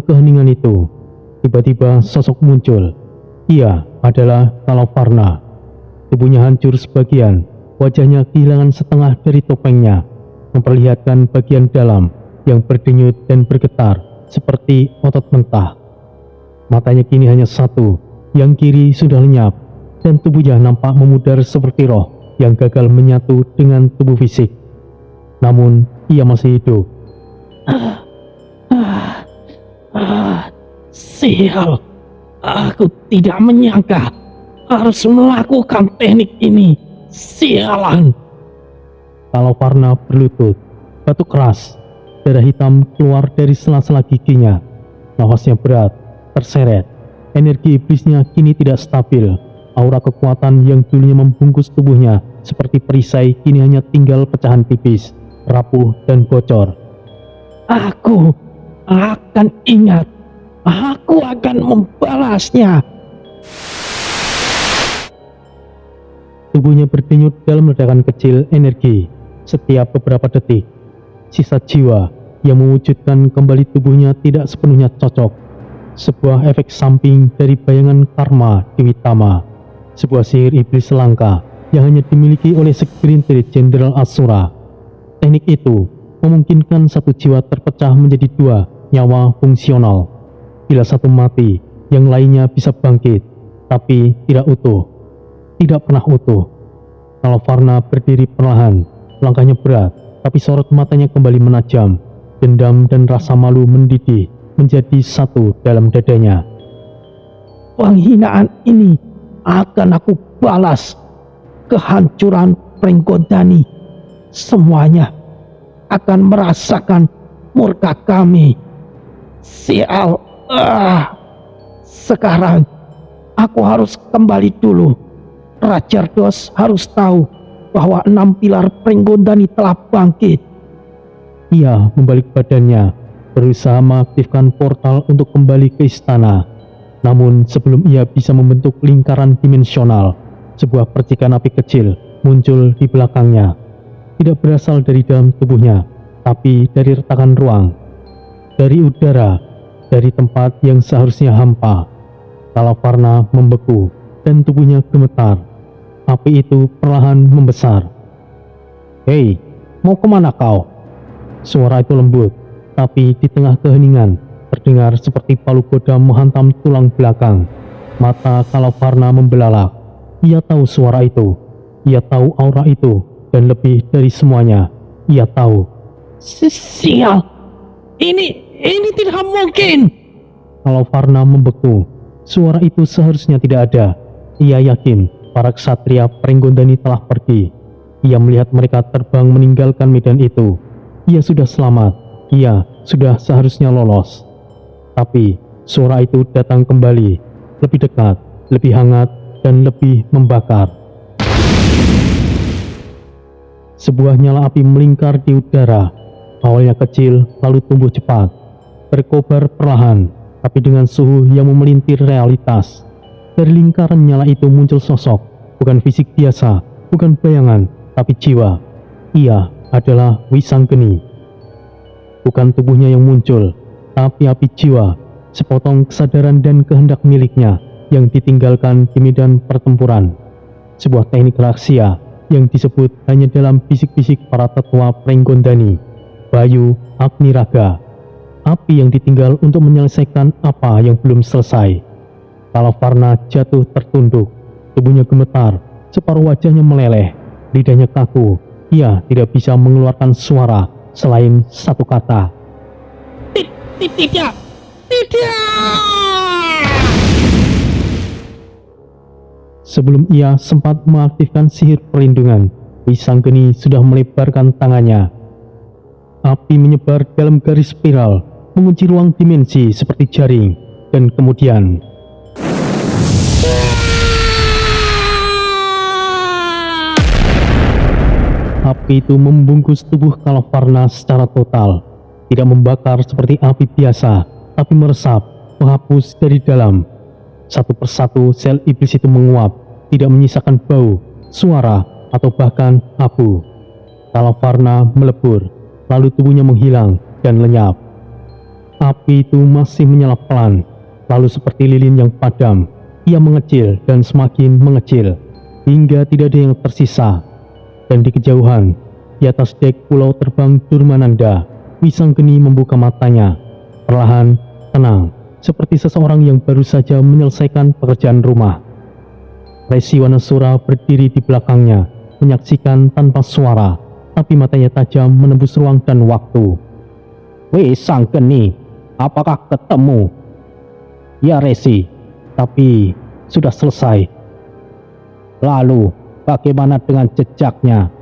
keheningan itu, tiba-tiba sosok muncul. Ia adalah Kalavarna. Tubuhnya hancur sebagian, wajahnya kehilangan setengah dari topengnya, memperlihatkan bagian dalam yang berdenyut dan bergetar seperti otot mentah. Matanya kini hanya satu, yang kiri sudah lenyap, dan tubuhnya nampak memudar seperti roh yang gagal menyatu dengan tubuh fisik. Namun, ia masih hidup. Sial, aku tidak menyangka harus melakukan teknik ini. Sialan. Kalavarna berlutut, batuk keras, darah hitam keluar dari sela-sela giginya. Nafasnya berat, terseret. Energi iblisnya kini tidak stabil. Aura kekuatan yang dulunya membungkus tubuhnya seperti perisai kini hanya tinggal pecahan tipis, rapuh dan bocor. Aku akan ingat. Aku akan membalasnya. Tubuhnya berdenyut dalam ledakan kecil energi setiap beberapa detik. Sisa jiwa yang mewujudkan kembali tubuhnya tidak sepenuhnya cocok. Sebuah efek samping dari bayangan karma Dewi Tama. Sebuah sihir iblis langka yang hanya dimiliki oleh segelintir jenderal Asura. Teknik itu memungkinkan satu jiwa terpecah menjadi dua nyawa fungsional. Bila satu mati, yang lainnya bisa bangkit, tapi tidak utuh. Tidak pernah utuh. Kalavarna berdiri perlahan, langkahnya berat, tapi sorot matanya kembali menajam. Dendam dan rasa malu mendidih menjadi satu dalam dadanya. Penghinaan ini akan aku balas. Kehancuran Pringgodani. Semuanya akan merasakan murka kami. Sial. Sekarang aku harus kembali dulu. Rajardos harus tahu bahwa 6 pilar Pringgodani telah bangkit. Ia membalik badannya, berusaha mengaktifkan portal untuk kembali ke istana. Namun sebelum ia bisa membentuk lingkaran dimensional, sebuah percikan api kecil muncul di belakangnya. Tidak berasal dari dalam tubuhnya, tapi dari retakan ruang, dari udara, dari tempat yang seharusnya hampa. Kalavarna membeku dan tubuhnya gemetar. Api itu perlahan membesar. "Hei, mau kemana kau?" Suara itu lembut, tapi di tengah keheningan terdengar seperti palu kuda menghantam tulang belakang. Mata Kalavarna membelalak. Ia tahu suara itu. Ia tahu aura itu. Dan lebih dari semuanya, ia tahu. Sial. Ini tidak mungkin. Kalavarna membeku. Suara itu seharusnya tidak ada. Ia yakin para ksatria Pringgondani telah pergi. Ia melihat mereka terbang meninggalkan medan itu. Ia sudah selamat. Ia sudah seharusnya lolos. Tapi suara itu datang kembali, lebih dekat, lebih hangat, dan lebih membakar. Sebuah nyala api melingkar di udara. Awalnya kecil, lalu tumbuh cepat, berkobar perlahan, tapi dengan suhu yang memelintir realitas. Dari lingkaran nyala itu muncul sosok, bukan fisik biasa, bukan bayangan, tapi jiwa. Ia adalah Wisanggeni. Bukan tubuhnya yang muncul, tapi api jiwa, sepotong kesadaran dan kehendak miliknya yang ditinggalkan di medan pertempuran. Sebuah teknik rahasia yang disebut hanya dalam bisik-bisik para tetua Pringgondani, Bayu Agni Raga. Api yang ditinggal untuk menyelesaikan apa yang belum selesai. Kalavarna jatuh tertunduk, tubuhnya gemetar, separuh wajahnya meleleh, lidahnya kaku. Ia tidak bisa mengeluarkan suara selain satu kata. Tidak. Sebelum ia sempat mengaktifkan sihir perlindungan, Wisanggeni sudah melebarkan tangannya. Api menyebar dalam garis spiral, mengunci ruang dimensi seperti jaring, dan kemudian api itu membungkus tubuh Kalavarna secara total. Tidak membakar seperti api biasa, tapi meresap, menghapus dari dalam. Satu persatu sel iblis itu menguap, tidak menyisakan bau, suara, atau bahkan abu. Kalavarna melebur, lalu tubuhnya menghilang dan lenyap. Api itu masih menyala pelan, lalu seperti lilin yang padam, ia mengecil dan semakin mengecil, hingga tidak ada yang tersisa. Dan di kejauhan, di atas dek pulau terbang Durmananda, Wisanggeni membuka matanya, perlahan, tenang, seperti seseorang yang baru saja menyelesaikan pekerjaan rumah. Resi Wanasura berdiri di belakangnya, menyaksikan tanpa suara, tapi matanya tajam menembus ruang dan waktu. Wisanggeni, apakah ketemu? Ya Resi, tapi sudah selesai. Lalu, bagaimana dengan jejaknya?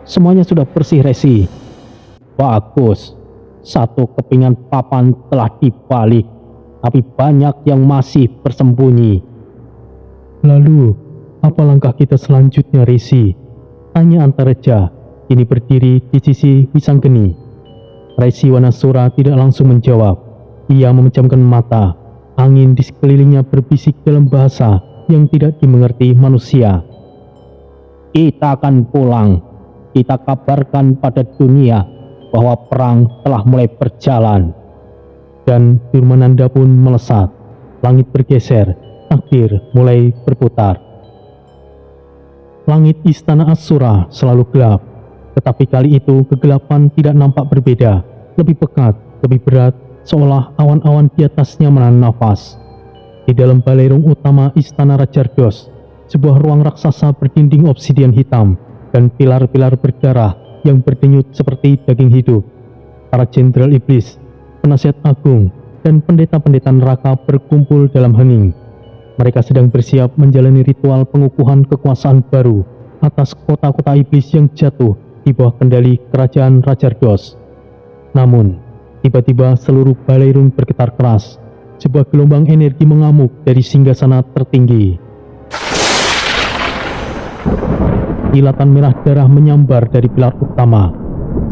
Semuanya sudah bersih Resi. Bagus, satu kepingan papan telah dibalik, tapi banyak yang masih bersembunyi. Lalu, apa langkah kita selanjutnya Resi? Tanya Antareja, kini berdiri di sisi Wisanggeni. Resi Wanasura tidak langsung menjawab. Ia memejamkan mata. Angin di sekelilingnya berbisik dalam bahasa yang tidak dimengerti manusia. Kita akan pulang. Kita kabarkan pada dunia bahwa perang telah mulai berjalan. Dan Durmananda pun melesat. Langit bergeser, takdir mulai berputar. Langit istana Asura selalu gelap, tetapi kali itu kegelapan tidak nampak berbeda, lebih pekat, lebih berat, seolah awan-awan di atasnya menahan nafas. Di dalam balairung utama istana Rajardos, sebuah ruang raksasa berdinding obsidian hitam dan pilar-pilar berdarah yang berdenyut seperti daging hidup. Para jenderal iblis, penasihat agung, dan pendeta-pendeta neraka berkumpul dalam hening. Mereka sedang bersiap menjalani ritual pengukuhan kekuasaan baru atas kota-kota iblis yang jatuh di bawah kendali kerajaan Rajardos. Namun, tiba-tiba seluruh balairung bergetar keras. Sebuah gelombang energi mengamuk dari singgasana tertinggi. Kilatan merah darah menyambar dari pilar utama.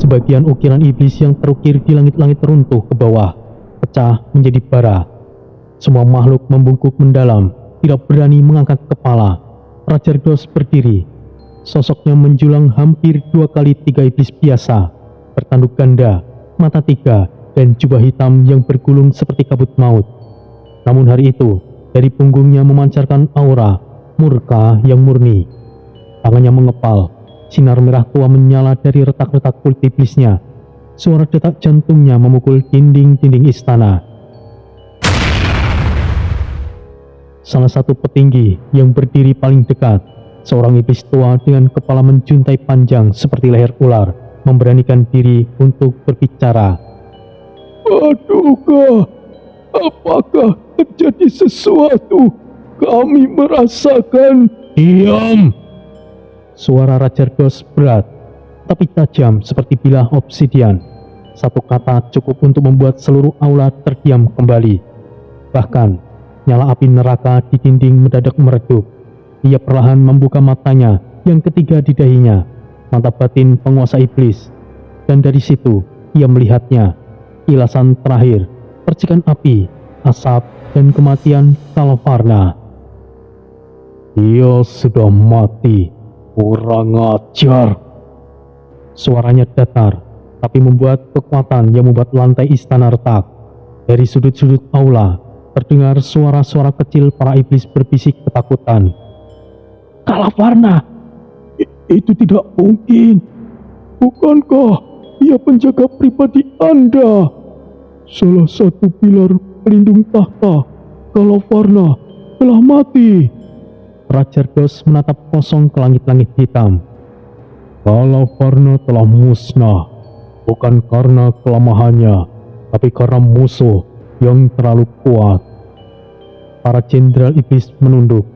Sebagian ukiran iblis yang terukir di langit-langit runtuh ke bawah, pecah menjadi bara. Semua makhluk membungkuk mendalam, tidak berani mengangkat kepala. Rajardos berdiri. Sosoknya menjulang hampir 2 kali 3 iblis biasa, bertanduk ganda, mata 3, dan jubah hitam yang bergulung seperti kabut maut. Namun hari itu, dari punggungnya memancarkan aura murka yang murni. Tangannya mengepal, sinar merah tua menyala dari retak-retak kulit iblisnya. Suara detak jantungnya memukul dinding-dinding istana. Salah satu petinggi yang berdiri paling dekat, seorang iblis tua dengan kepala menjuntai panjang seperti leher ular, memberanikan diri untuk berbicara. Adukah, apakah terjadi sesuatu? Kami merasakan. Diam! Suara Rajardos berat, tapi tajam seperti bilah obsidian. Satu kata cukup untuk membuat seluruh aula terdiam kembali. Bahkan, nyala api neraka di dinding mendadak meredup. Ia perlahan membuka matanya, yang ketiga di dahinya, mata batin penguasa iblis. Dan dari situ, ia melihatnya. Ilasan terakhir, percikan api, asap, dan kematian Kalavarna. Dia sudah mati. Kurang ajar. Suaranya datar, tapi membuat kekuatan yang membuat lantai istana retak. Dari sudut-sudut aula, terdengar suara-suara kecil para iblis berbisik ketakutan. Kalavarna, itu tidak mungkin. Bukankah ia penjaga pribadi Anda? Salah satu pilar pelindung tahta Kalavarna telah mati. Rajardos menatap kosong ke langit-langit hitam. Kalavarna telah musnah, bukan karena kelemahannya, tapi karena musuh yang terlalu kuat. Para jenderal iblis menunduk.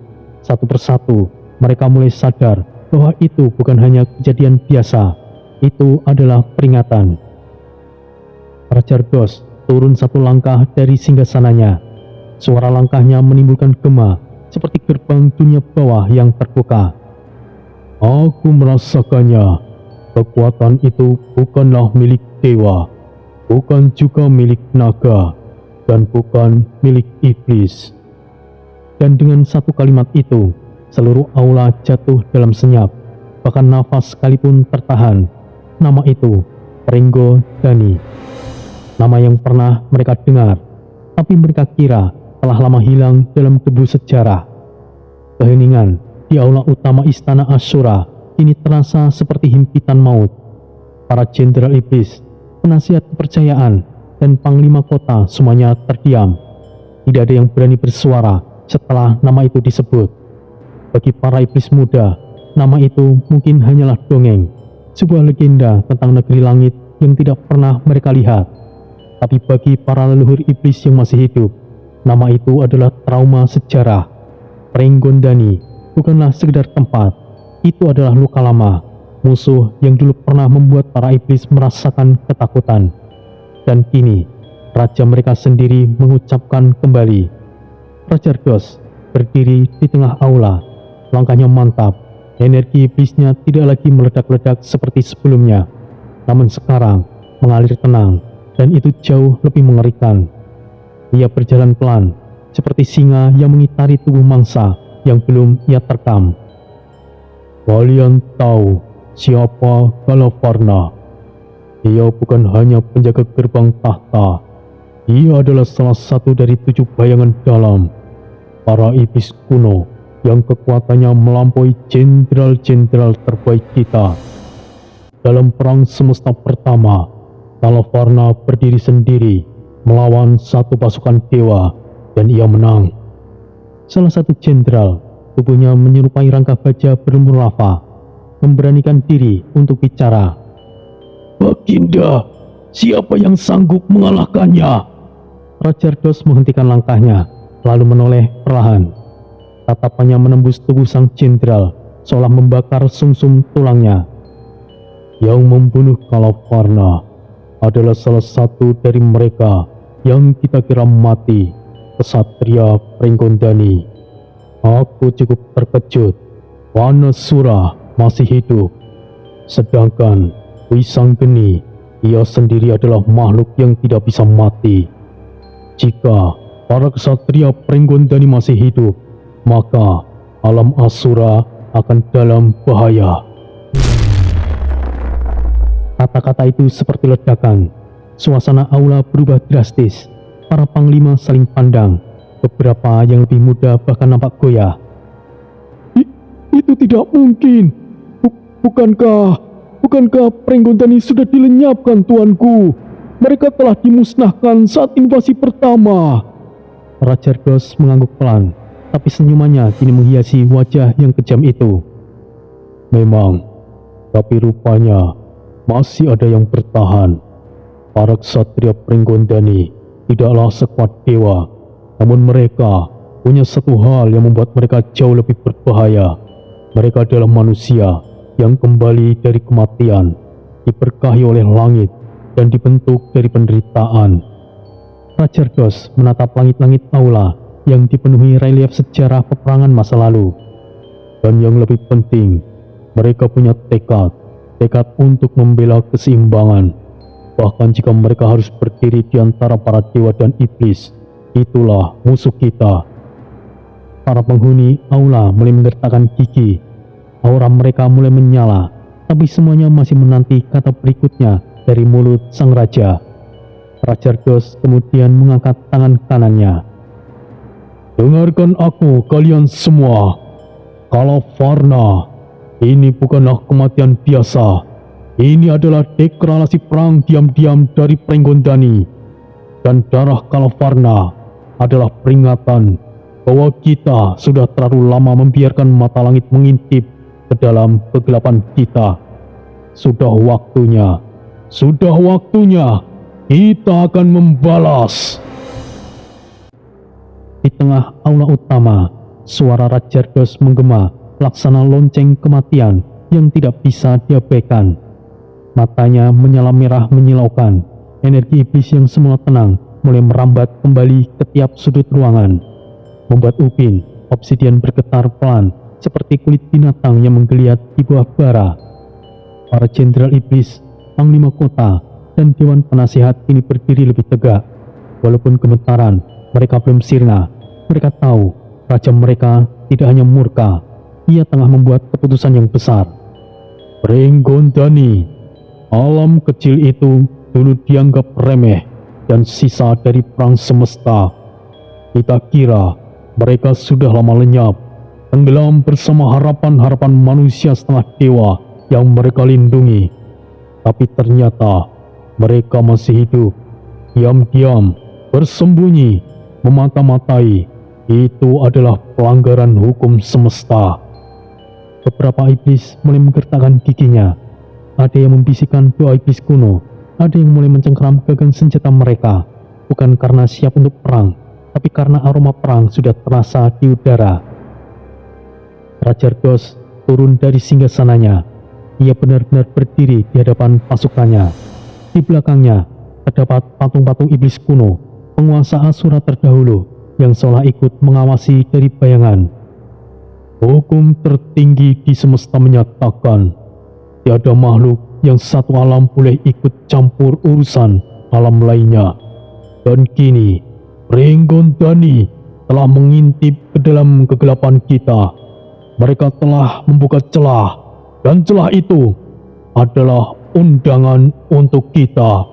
Satu persatu, mereka mulai sadar bahwa itu bukan hanya kejadian biasa, itu adalah peringatan. Rajardos turun satu langkah dari singgasananya. Suara langkahnya menimbulkan gema, seperti gerbang dunia bawah yang terbuka. Aku merasakannya. Kekuatan itu bukanlah milik dewa, bukan juga milik naga, dan bukan milik iblis. Dan dengan satu kalimat itu, seluruh aula jatuh dalam senyap, bahkan nafas sekalipun tertahan. Nama itu, Pringgo Dani. nama yang pernah mereka dengar, tapi mereka kira telah lama hilang dalam debu sejarah. Keheningan di aula utama istana Ashura kini terasa seperti himpitan maut. Para jenderal iblis, penasihat kepercayaan, dan panglima kota semuanya terdiam. Tidak ada yang berani bersuara setelah nama itu disebut. Bagi para iblis muda, nama itu mungkin hanyalah dongeng, sebuah legenda tentang negeri langit yang tidak pernah mereka lihat. Tapi bagi para leluhur iblis yang masih hidup, nama itu adalah trauma sejarah. Prenggondani bukanlah sekedar tempat, itu adalah luka lama, musuh yang dulu pernah membuat para iblis merasakan ketakutan. Dan kini, raja mereka sendiri mengucapkan kembali. Raja Ardos berdiri di tengah aula, langkahnya mantap, energi iblisnya tidak lagi meledak-ledak seperti sebelumnya, namun sekarang mengalir tenang, dan itu jauh lebih mengerikan. Ia berjalan pelan, seperti singa yang mengitari tubuh mangsa yang belum ia terkam. Kalian tahu siapa Kalavarna? Ia bukan hanya penjaga gerbang tahta. Ia adalah salah satu dari 7 bayangan dalam, para iblis kuno yang kekuatannya melampaui jenderal-jenderal terbaik kita. Dalam perang semesta pertama, Kalavarna berdiri sendiri melawan satu pasukan dewa, dan ia menang. Salah satu jenderal, tubuhnya menyerupai rangka baja berlumur lava, memberanikan diri untuk bicara. Baginda, siapa yang sanggup mengalahkannya? Raja Ardos menghentikan langkahnya, lalu menoleh perlahan. Tatapannya menembus tubuh sang jenderal, seolah membakar sumsum tulangnya. Yang membunuh Kalavarna adalah salah satu dari mereka yang kita kira mati, Ksatria Prenggondani. Aku cukup terkejut. Vanasura masih hidup, sedangkan Wisanggeni, ia sendiri adalah makhluk yang tidak bisa mati. Jika para ksatria Prenggondani masih hidup, maka alam Asura akan dalam bahaya. Kata-kata itu seperti ledakan. Suasana aula berubah drastis. Para panglima saling pandang. Beberapa yang lebih muda bahkan nampak goyah. Itu tidak mungkin. Bukankah Prenggondani sudah dilenyapkan, tuanku? Mereka telah dimusnahkan saat invasi pertama. Raja Ardos mengangguk pelan, tapi senyumannya kini menghiasi wajah yang kejam itu. Memang, tapi rupanya masih ada yang bertahan. Para ksatria Prenggondani tidaklah sekuat dewa, namun mereka punya satu hal yang membuat mereka jauh lebih berbahaya. Mereka adalah manusia yang kembali dari kematian, diberkahi oleh langit, dan dibentuk dari penderitaan. Raja Ardos menatap langit-langit aula yang dipenuhi relief sejarah peperangan masa lalu. Dan yang lebih penting, mereka punya tekad untuk membela keseimbangan. Bahkan jika mereka harus berdiri di antara para dewa dan iblis, itulah musuh kita. Para penghuni aula mulai menggertakkan gigi. Aura mereka mulai menyala, tapi semuanya masih menanti kata berikutnya dari mulut sang raja. Raja Ardos kemudian mengangkat tangan kanannya. Dengarkan aku, kalian semua. Kalavarna, ini bukanlah kematian biasa. Ini adalah deklarasi perang diam-diam dari Prenggondani. Dan darah Kalavarna adalah peringatan bahwa kita sudah terlalu lama membiarkan mata langit mengintip ke dalam kegelapan kita. Sudah waktunya kita akan membalas. Di tengah aula utama, suara Raja Ardos menggema laksana lonceng kematian yang tidak bisa diabaikan. Matanya menyala merah menyilaukan. Energi iblis yang semula tenang mulai merambat kembali ke tiap sudut ruangan, membuat ubin obsidian bergetar pelan seperti kulit binatang yang menggeliat di bawah bara. Para jenderal iblis, panglima kota, dan dewan penasihat kini berdiri lebih tegak. Walaupun gemetaran mereka belum sirna, mereka tahu raja mereka tidak hanya murka, ia tengah membuat keputusan yang besar. Prenggondani, alam kecil itu dulu dianggap remeh, dan sisa dari perang semesta. Kita kira mereka sudah lama lenyap, tenggelam bersama harapan-harapan manusia setengah dewa yang mereka lindungi. Tapi ternyata mereka masih hidup, diam-diam, bersembunyi, memata-matai. Itu adalah pelanggaran hukum semesta. Beberapa iblis mulai menggertakkan giginya. Ada yang membisikkan doa iblis kuno. Ada yang mulai mencengkeram gagang senjata mereka. Bukan karena siap untuk perang, tapi karena aroma perang sudah terasa di udara. Raja Ardos turun dari singgasananya. Ia benar-benar berdiri di hadapan pasukannya. Di belakangnya terdapat patung-patung iblis kuno, penguasa Asura terdahulu, yang seolah ikut mengawasi dari bayangan. Hukum tertinggi di semesta menyatakan, tiada makhluk yang satu alam boleh ikut campur urusan alam lainnya. Dan kini, Pringgondani telah mengintip ke dalam kegelapan kita. Mereka telah membuka celah, dan celah itu adalah undangan untuk kita.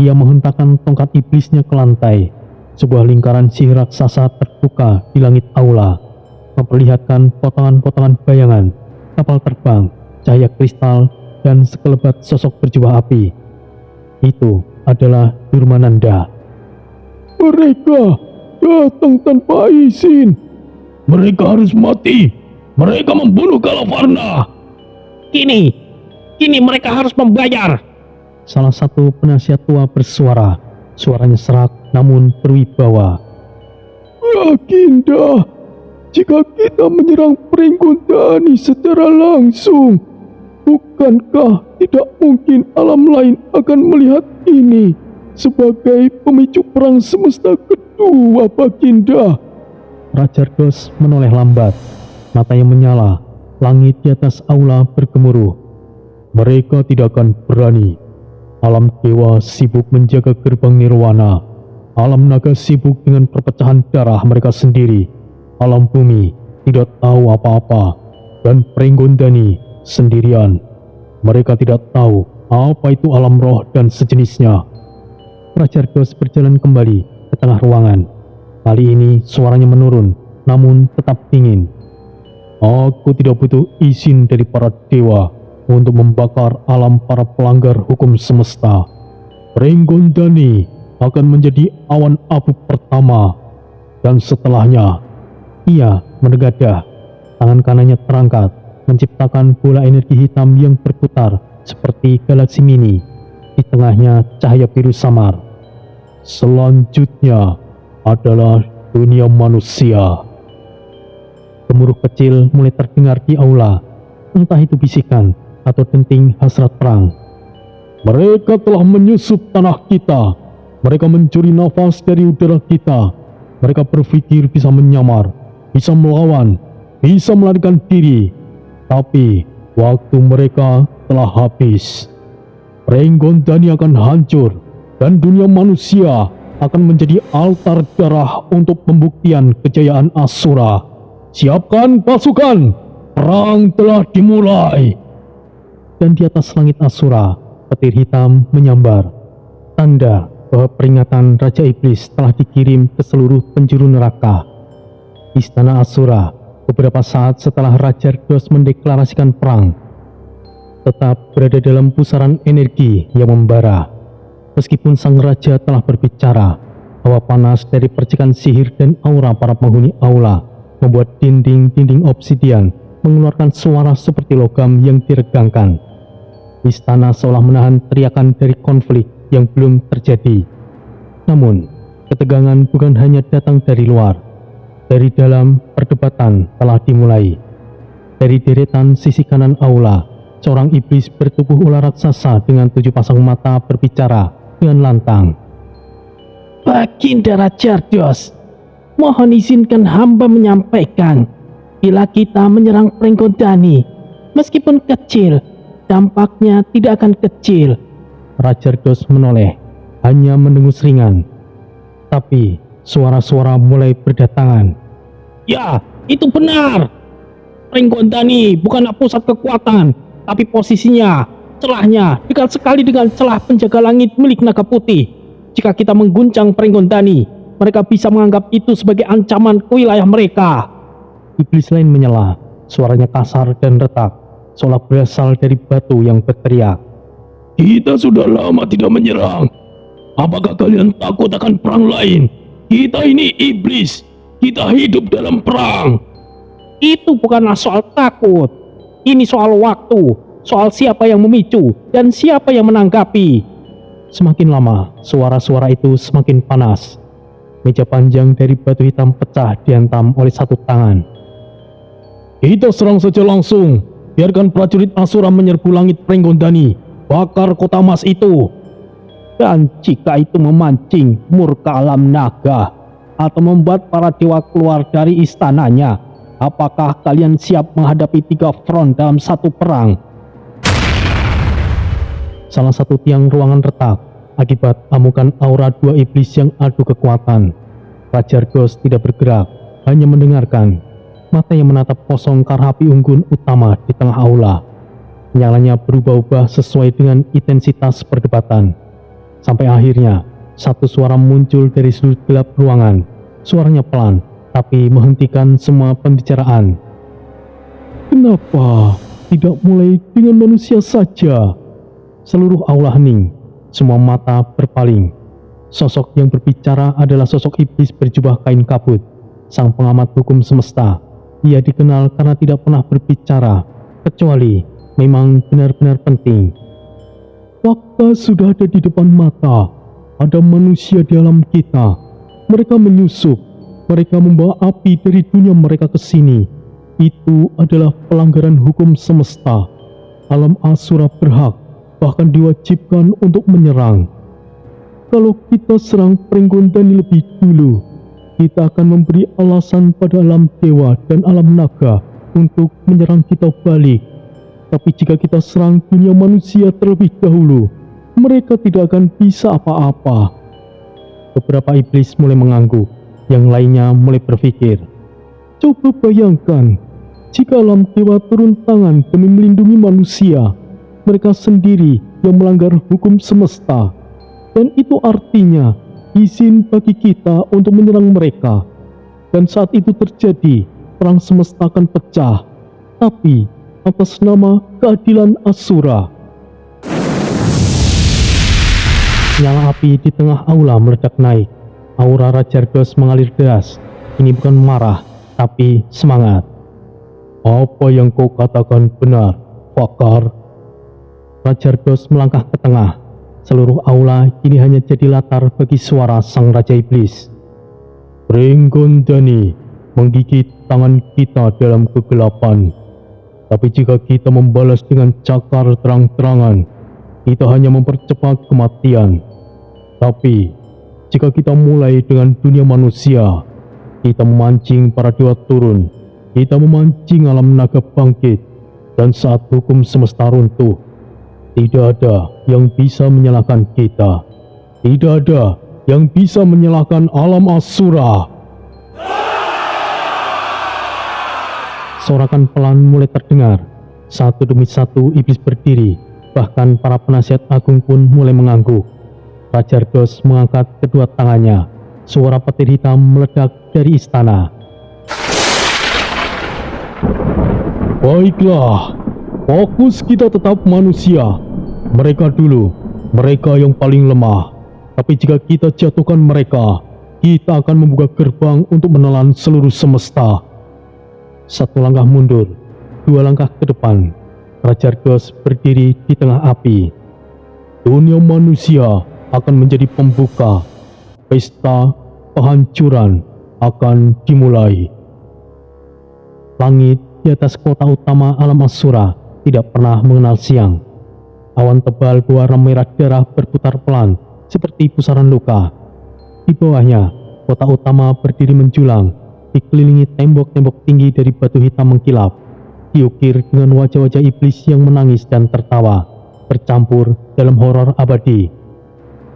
Ia menghentakkan tongkat iblisnya ke lantai. Sebuah lingkaran sihir raksasa terbuka di langit aula, memperlihatkan potongan-potongan bayangan, kapal terbang, cahaya kristal, dan sekelebat sosok berjubah api. Itu adalah Durmananda. Mereka datang tanpa izin. Mereka harus mati. Mereka membunuh Kalavarna. Kini mereka harus membayar. Salah satu penasihat tua bersuara. Suaranya serak namun berwibawa. Baginda, jika kita menyerang Pringgondani secara langsung, bukankah tidak mungkin alam lain akan melihat ini sebagai pemicu perang semesta kedua, Baginda? Raja Ardos menoleh lambat, matanya menyala. Langit di atas aula bergemuruh. Mereka tidak akan berani. Alam dewa sibuk menjaga gerbang nirwana. Alam naga sibuk dengan perpecahan darah mereka sendiri. Alam bumi tidak tahu apa-apa. Dan Pringgondani sendirian. Mereka tidak tahu apa itu alam roh dan sejenisnya. Raja Ardos berjalan kembali ke tengah ruangan. Kali ini suaranya menurun, namun tetap dingin. Aku tidak butuh izin dari para dewa untuk membakar alam para pelanggar hukum semesta. Pringgondani akan menjadi awan abu pertama, dan setelahnya ia menegadah. Tangan kanannya terangkat, menciptakan bola energi hitam yang berputar seperti galaksi mini. Di tengahnya cahaya biru samar. Selanjutnya adalah dunia manusia. Gemuruh kecil mulai terdengar di aula, entah itu bisikan atau denting hasrat perang. Mereka telah menyusup tanah kita. Mereka mencuri nafas dari udara kita. Mereka berpikir bisa menyamar, bisa melawan, bisa melarikan diri. Tapi waktu mereka telah habis. Pringgondani akan hancur, dan dunia manusia akan menjadi altar darah untuk pembuktian kejayaan Asura. Siapkan pasukan, perang telah dimulai. Dan di atas langit Asura, petir hitam menyambar. Tanda bahwa peringatan Raja Iblis telah dikirim ke seluruh penjuru neraka. Istana Asura, beberapa saat setelah Raja Ardos mendeklarasikan perang, tetap berada dalam pusaran energi yang membara. Meskipun sang raja telah berbicara, hawa panas dari percikan sihir dan aura para penghuni aula membuat dinding-dinding obsidian mengeluarkan suara seperti logam yang diregangkan. Istana seolah menahan teriakan dari konflik yang belum terjadi. Namun, ketegangan bukan hanya datang dari luar. Dari dalam, perdebatan telah dimulai. Dari deretan sisi kanan aula, seorang iblis bertubuh ular raksasa dengan 7 pasang mata berbicara dengan lantang. Baginda Raja Ardos, mohon izinkan hamba menyampaikan, bila kita menyerang Pringgondani, meskipun kecil, dampaknya tidak akan kecil. Raja Ardos menoleh, hanya mendengus ringan. Tapi suara-suara mulai berdatangan. Ya, itu benar. Pringgondani bukanlah pusat kekuatan, tapi posisinya celahnya dekat sekali dengan celah penjaga langit milik naga putih. Jika kita mengguncang Pringgondani, mereka bisa menganggap itu sebagai ancaman ke wilayah mereka. Iblis lain menyela, suaranya kasar dan retak, seolah berasal dari batu yang berteriak. Kita sudah lama tidak menyerang. Apakah kalian takut akan perang lain? Kita ini iblis, kita hidup dalam perang. Itu bukanlah soal takut. Ini soal waktu, soal siapa yang memicu dan siapa yang menanggapi. Semakin lama, suara-suara itu semakin panas. Meja panjang dari batu hitam pecah dihantam oleh satu tangan. Kita serang saja langsung. Biarkan prajurit Asura menyerbu langit Pringgondani. Bakar kota emas itu. Dan jika itu memancing murka alam naga atau membuat para dewa keluar dari istananya, apakah kalian siap menghadapi 3 front dalam satu perang? Salah satu tiang ruangan retak akibat amukan aura 2 iblis yang adu kekuatan. Rajargos tidak bergerak, hanya mendengarkan. Mata yang menatap kosong Karhapi Unggun utama di tengah aula. Nyalanya berubah-ubah sesuai dengan intensitas perdebatan. Sampai akhirnya, satu suara muncul dari sudut gelap ruangan. Suaranya pelan, tapi menghentikan semua pembicaraan. Kenapa tidak mulai dengan manusia saja? Seluruh aula hening, semua mata berpaling. Sosok yang berbicara adalah sosok iblis berjubah kain kabut, sang pengamat hukum semesta. Ia dikenal karena tidak pernah berbicara, kecuali memang benar-benar penting. Fakta sudah ada di depan mata. Ada manusia di alam kita. Mereka menyusup. Mereka membawa api dari dunia mereka ke sini. Itu adalah pelanggaran hukum semesta. Alam Asura berhak, bahkan diwajibkan untuk menyerang. Kalau kita serang Pringgondani lebih dulu, kita akan memberi alasan pada alam dewa dan alam naga untuk menyerang kita balik. Tapi jika kita serang dunia manusia terlebih dahulu, mereka tidak akan bisa apa-apa. Beberapa iblis mulai mengangguk, yang lainnya mulai berpikir. Coba bayangkan, jika alam dewa turun tangan demi melindungi manusia, mereka sendiri yang melanggar hukum semesta. Dan itu artinya izin bagi kita untuk menyerang mereka. Dan saat itu terjadi, perang semesta akan pecah. Tapi atas nama keadilan Asura. Nyala api di tengah aula meledak naik. Aura Rajargos mengalir deras. Ini bukan marah, tapi semangat. Apa yang kau katakan benar, Fakar. Rajargos melangkah ke tengah. Seluruh aula kini hanya jadi latar bagi suara sang Raja Iblis. Pringgondani menggigit tangan kita dalam kegelapan. Tapi jika kita membalas dengan cakar terang-terangan, kita hanya mempercepat kematian. Tapi jika kita mulai dengan dunia manusia, kita memancing para dewa turun, kita memancing alam naga bangkit, dan saat hukum semesta runtuh, tidak ada yang bisa menyalahkan kita. Tidak ada yang bisa menyalahkan alam Asura. Sorakan pelan mulai terdengar. Satu demi satu iblis berdiri. Bahkan para penasihat agung pun mulai mengangguk. Rajargos mengangkat kedua tangannya. Suara petir hitam meledak dari istana. Baiklah, fokus kita tetap manusia. Mereka dulu, mereka yang paling lemah. Tapi jika kita jatuhkan mereka, kita akan membuka gerbang untuk menelan seluruh semesta. Satu langkah mundur, 2 langkah ke depan. Rajargos berdiri di tengah api. Dunia manusia akan menjadi pembuka. Pesta penghancuran akan dimulai. Langit di atas kota utama alam Asura tidak pernah mengenal siang. Awan tebal berwarna merah darah berputar pelan seperti pusaran luka. Di bawahnya, kota utama berdiri menjulang, dikelilingi tembok-tembok tinggi dari batu hitam mengkilap, diukir dengan wajah-wajah iblis yang menangis dan tertawa, bercampur dalam horor abadi.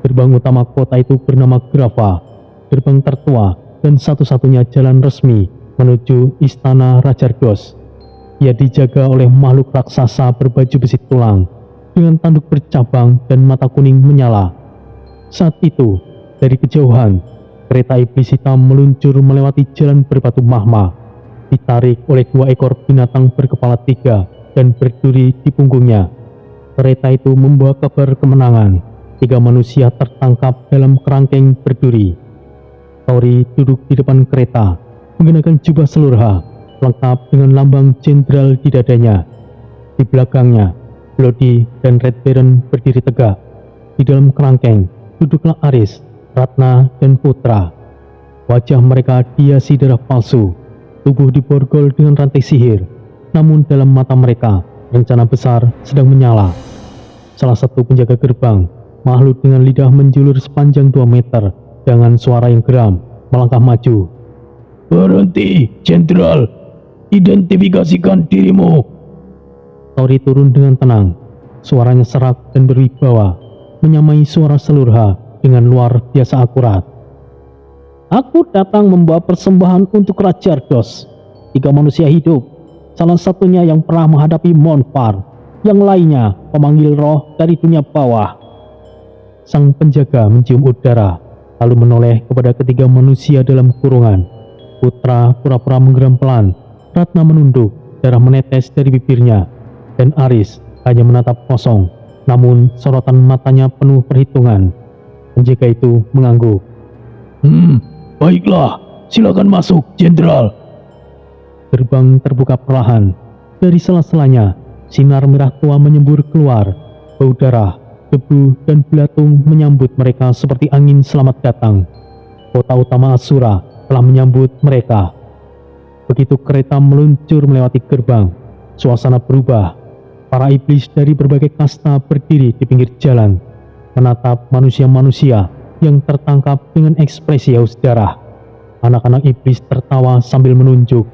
Gerbang utama kota itu bernama Grava, gerbang tertua dan satu-satunya jalan resmi menuju istana Rajargos. Ia dijaga oleh makhluk raksasa berbaju besi tulang. dengan tanduk bercabang dan mata kuning menyala. Saat itu, dari kejauhan, kereta iblis hitam meluncur melewati jalan berbatu mahma, ditarik oleh 2 ekor binatang berkepala 3 dan berduri di punggungnya. Kereta itu membawa kabar kemenangan. 3 manusia tertangkap dalam kerangkeng berduri. Tori duduk di depan kereta, mengenakan jubah selurha, lengkap dengan lambang jenderal di dadanya. Di belakangnya, Bloody dan Red Baron berdiri tegak. Di dalam kerangkeng, duduklah Aris, Ratna, dan Putra. Wajah mereka dihiasi darah palsu, tubuh diborgol dengan rantai sihir, namun dalam mata mereka, rencana besar sedang menyala. Salah satu penjaga gerbang, makhluk dengan lidah menjulur sepanjang 2 meter, dengan suara yang geram, melangkah maju. "Berhenti, Jenderal! Identifikasikan dirimu!" Tori turun dengan tenang, suaranya serak dan berwibawa, menyamai suara selurha dengan luar biasa akurat. Aku datang membawa persembahan untuk Raja Ardos. 3 manusia hidup, salah satunya yang pernah menghadapi Monfar, yang lainnya pemanggil roh dari dunia bawah. Sang penjaga mencium udara, lalu menoleh kepada ketiga manusia dalam kurungan. Putra pura-pura menggeram pelan, Ratna menunduk, darah menetes dari bibirnya, dan Aris hanya menatap kosong, namun sorotan matanya penuh perhitungan. Penjaga itu mengangguk. Baiklah, silakan masuk, Jenderal." Gerbang terbuka perlahan. Dari sela-selanya, sinar merah tua menyembur keluar. Bau darah, debu, dan belatung menyambut mereka seperti angin selamat datang. Kota utama Asura telah menyambut mereka. Begitu kereta meluncur melewati gerbang, suasana berubah. Para iblis dari berbagai kasta berdiri di pinggir jalan, menatap manusia-manusia yang tertangkap dengan ekspresi haus darah. Anak-anak iblis tertawa sambil menunjuk.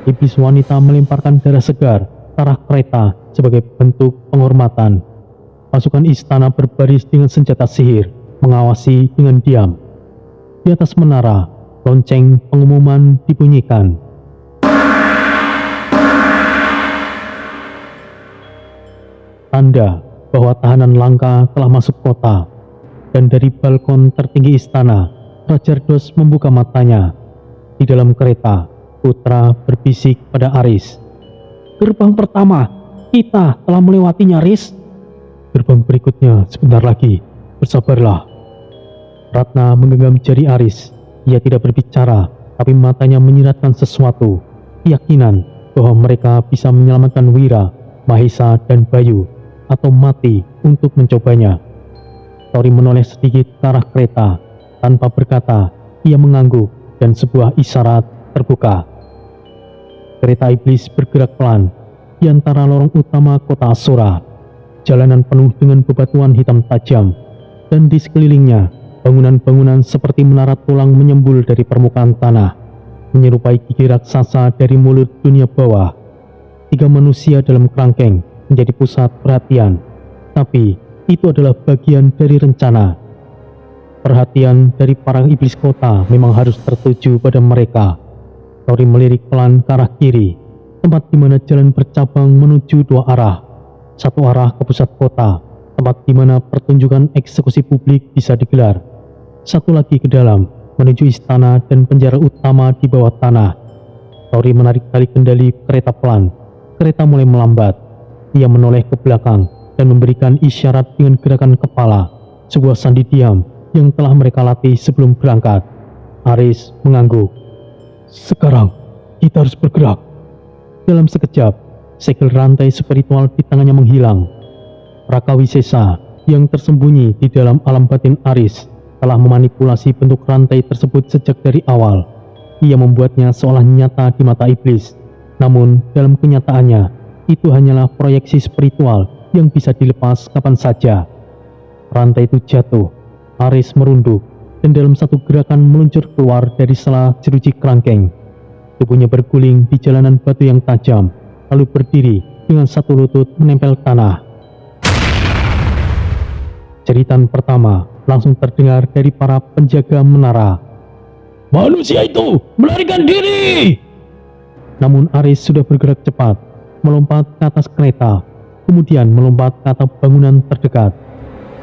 Iblis wanita melemparkan darah segar ke arah kereta sebagai bentuk penghormatan. Pasukan istana berbaris dengan senjata sihir, mengawasi dengan diam. Di atas menara, lonceng pengumuman dibunyikan. Tanda bahwa tahanan langka telah masuk kota, dan dari balkon tertinggi istana, Raja Ardos membuka matanya. Di dalam kereta, Putra berbisik pada Aris. Gerbang pertama, kita telah melewatinya, Aris. Gerbang berikutnya sebentar lagi, bersabarlah. Ratna menggenggam jari Aris. Ia tidak berbicara, tapi matanya menyiratkan sesuatu, keyakinan bahwa mereka bisa menyelamatkan Wira, Mahesa, dan Bayu, atau mati untuk mencobanya. Tori menoleh sedikit ke arah kereta. Tanpa berkata, ia mengangguk dan sebuah isyarat terbuka. Kereta iblis bergerak pelan di antara lorong utama kota Asura. Jalanan penuh dengan bebatuan hitam tajam, dan di sekelilingnya bangunan-bangunan seperti menara tulang menyembul dari permukaan tanah, menyerupai gigi raksasa dari mulut dunia bawah. 3 manusia dalam kerangkeng menjadi pusat perhatian, tapi itu adalah bagian dari rencana. Perhatian dari para iblis kota memang harus tertuju pada mereka. Tori melirik pelan ke arah kiri, tempat di mana jalan bercabang menuju 2 arah. Satu arah ke pusat kota, tempat di mana pertunjukan eksekusi publik bisa digelar. Satu lagi ke dalam, menuju istana dan penjara utama di bawah tanah. Tori menarik tali kendali kereta pelan. Kereta mulai melambat. Ia menoleh ke belakang dan memberikan isyarat dengan gerakan kepala, sebuah sandi diam yang telah mereka latih sebelum berangkat. Aris mengangguk. Sekarang, kita harus bergerak. Dalam sekejap, segel rantai spiritual di tangannya menghilang. Raka Wisesa yang tersembunyi di dalam alam batin Aris telah memanipulasi bentuk rantai tersebut sejak dari awal. Ia membuatnya seolah nyata di mata iblis. Namun, dalam kenyataannya, itu hanyalah proyeksi spiritual yang bisa dilepas kapan saja. Rantai itu jatuh, Aris merunduk, dan dalam satu gerakan meluncur keluar dari sela jeruji kerangkeng. Tubuhnya berguling di jalanan batu yang tajam, lalu berdiri dengan satu lutut menempel tanah. Jeritan pertama langsung terdengar dari para penjaga menara. "Manusia itu melarikan diri!" Namun Aris sudah bergerak cepat, melompat ke atas kereta. kemudian melompat ke atap bangunan terdekat.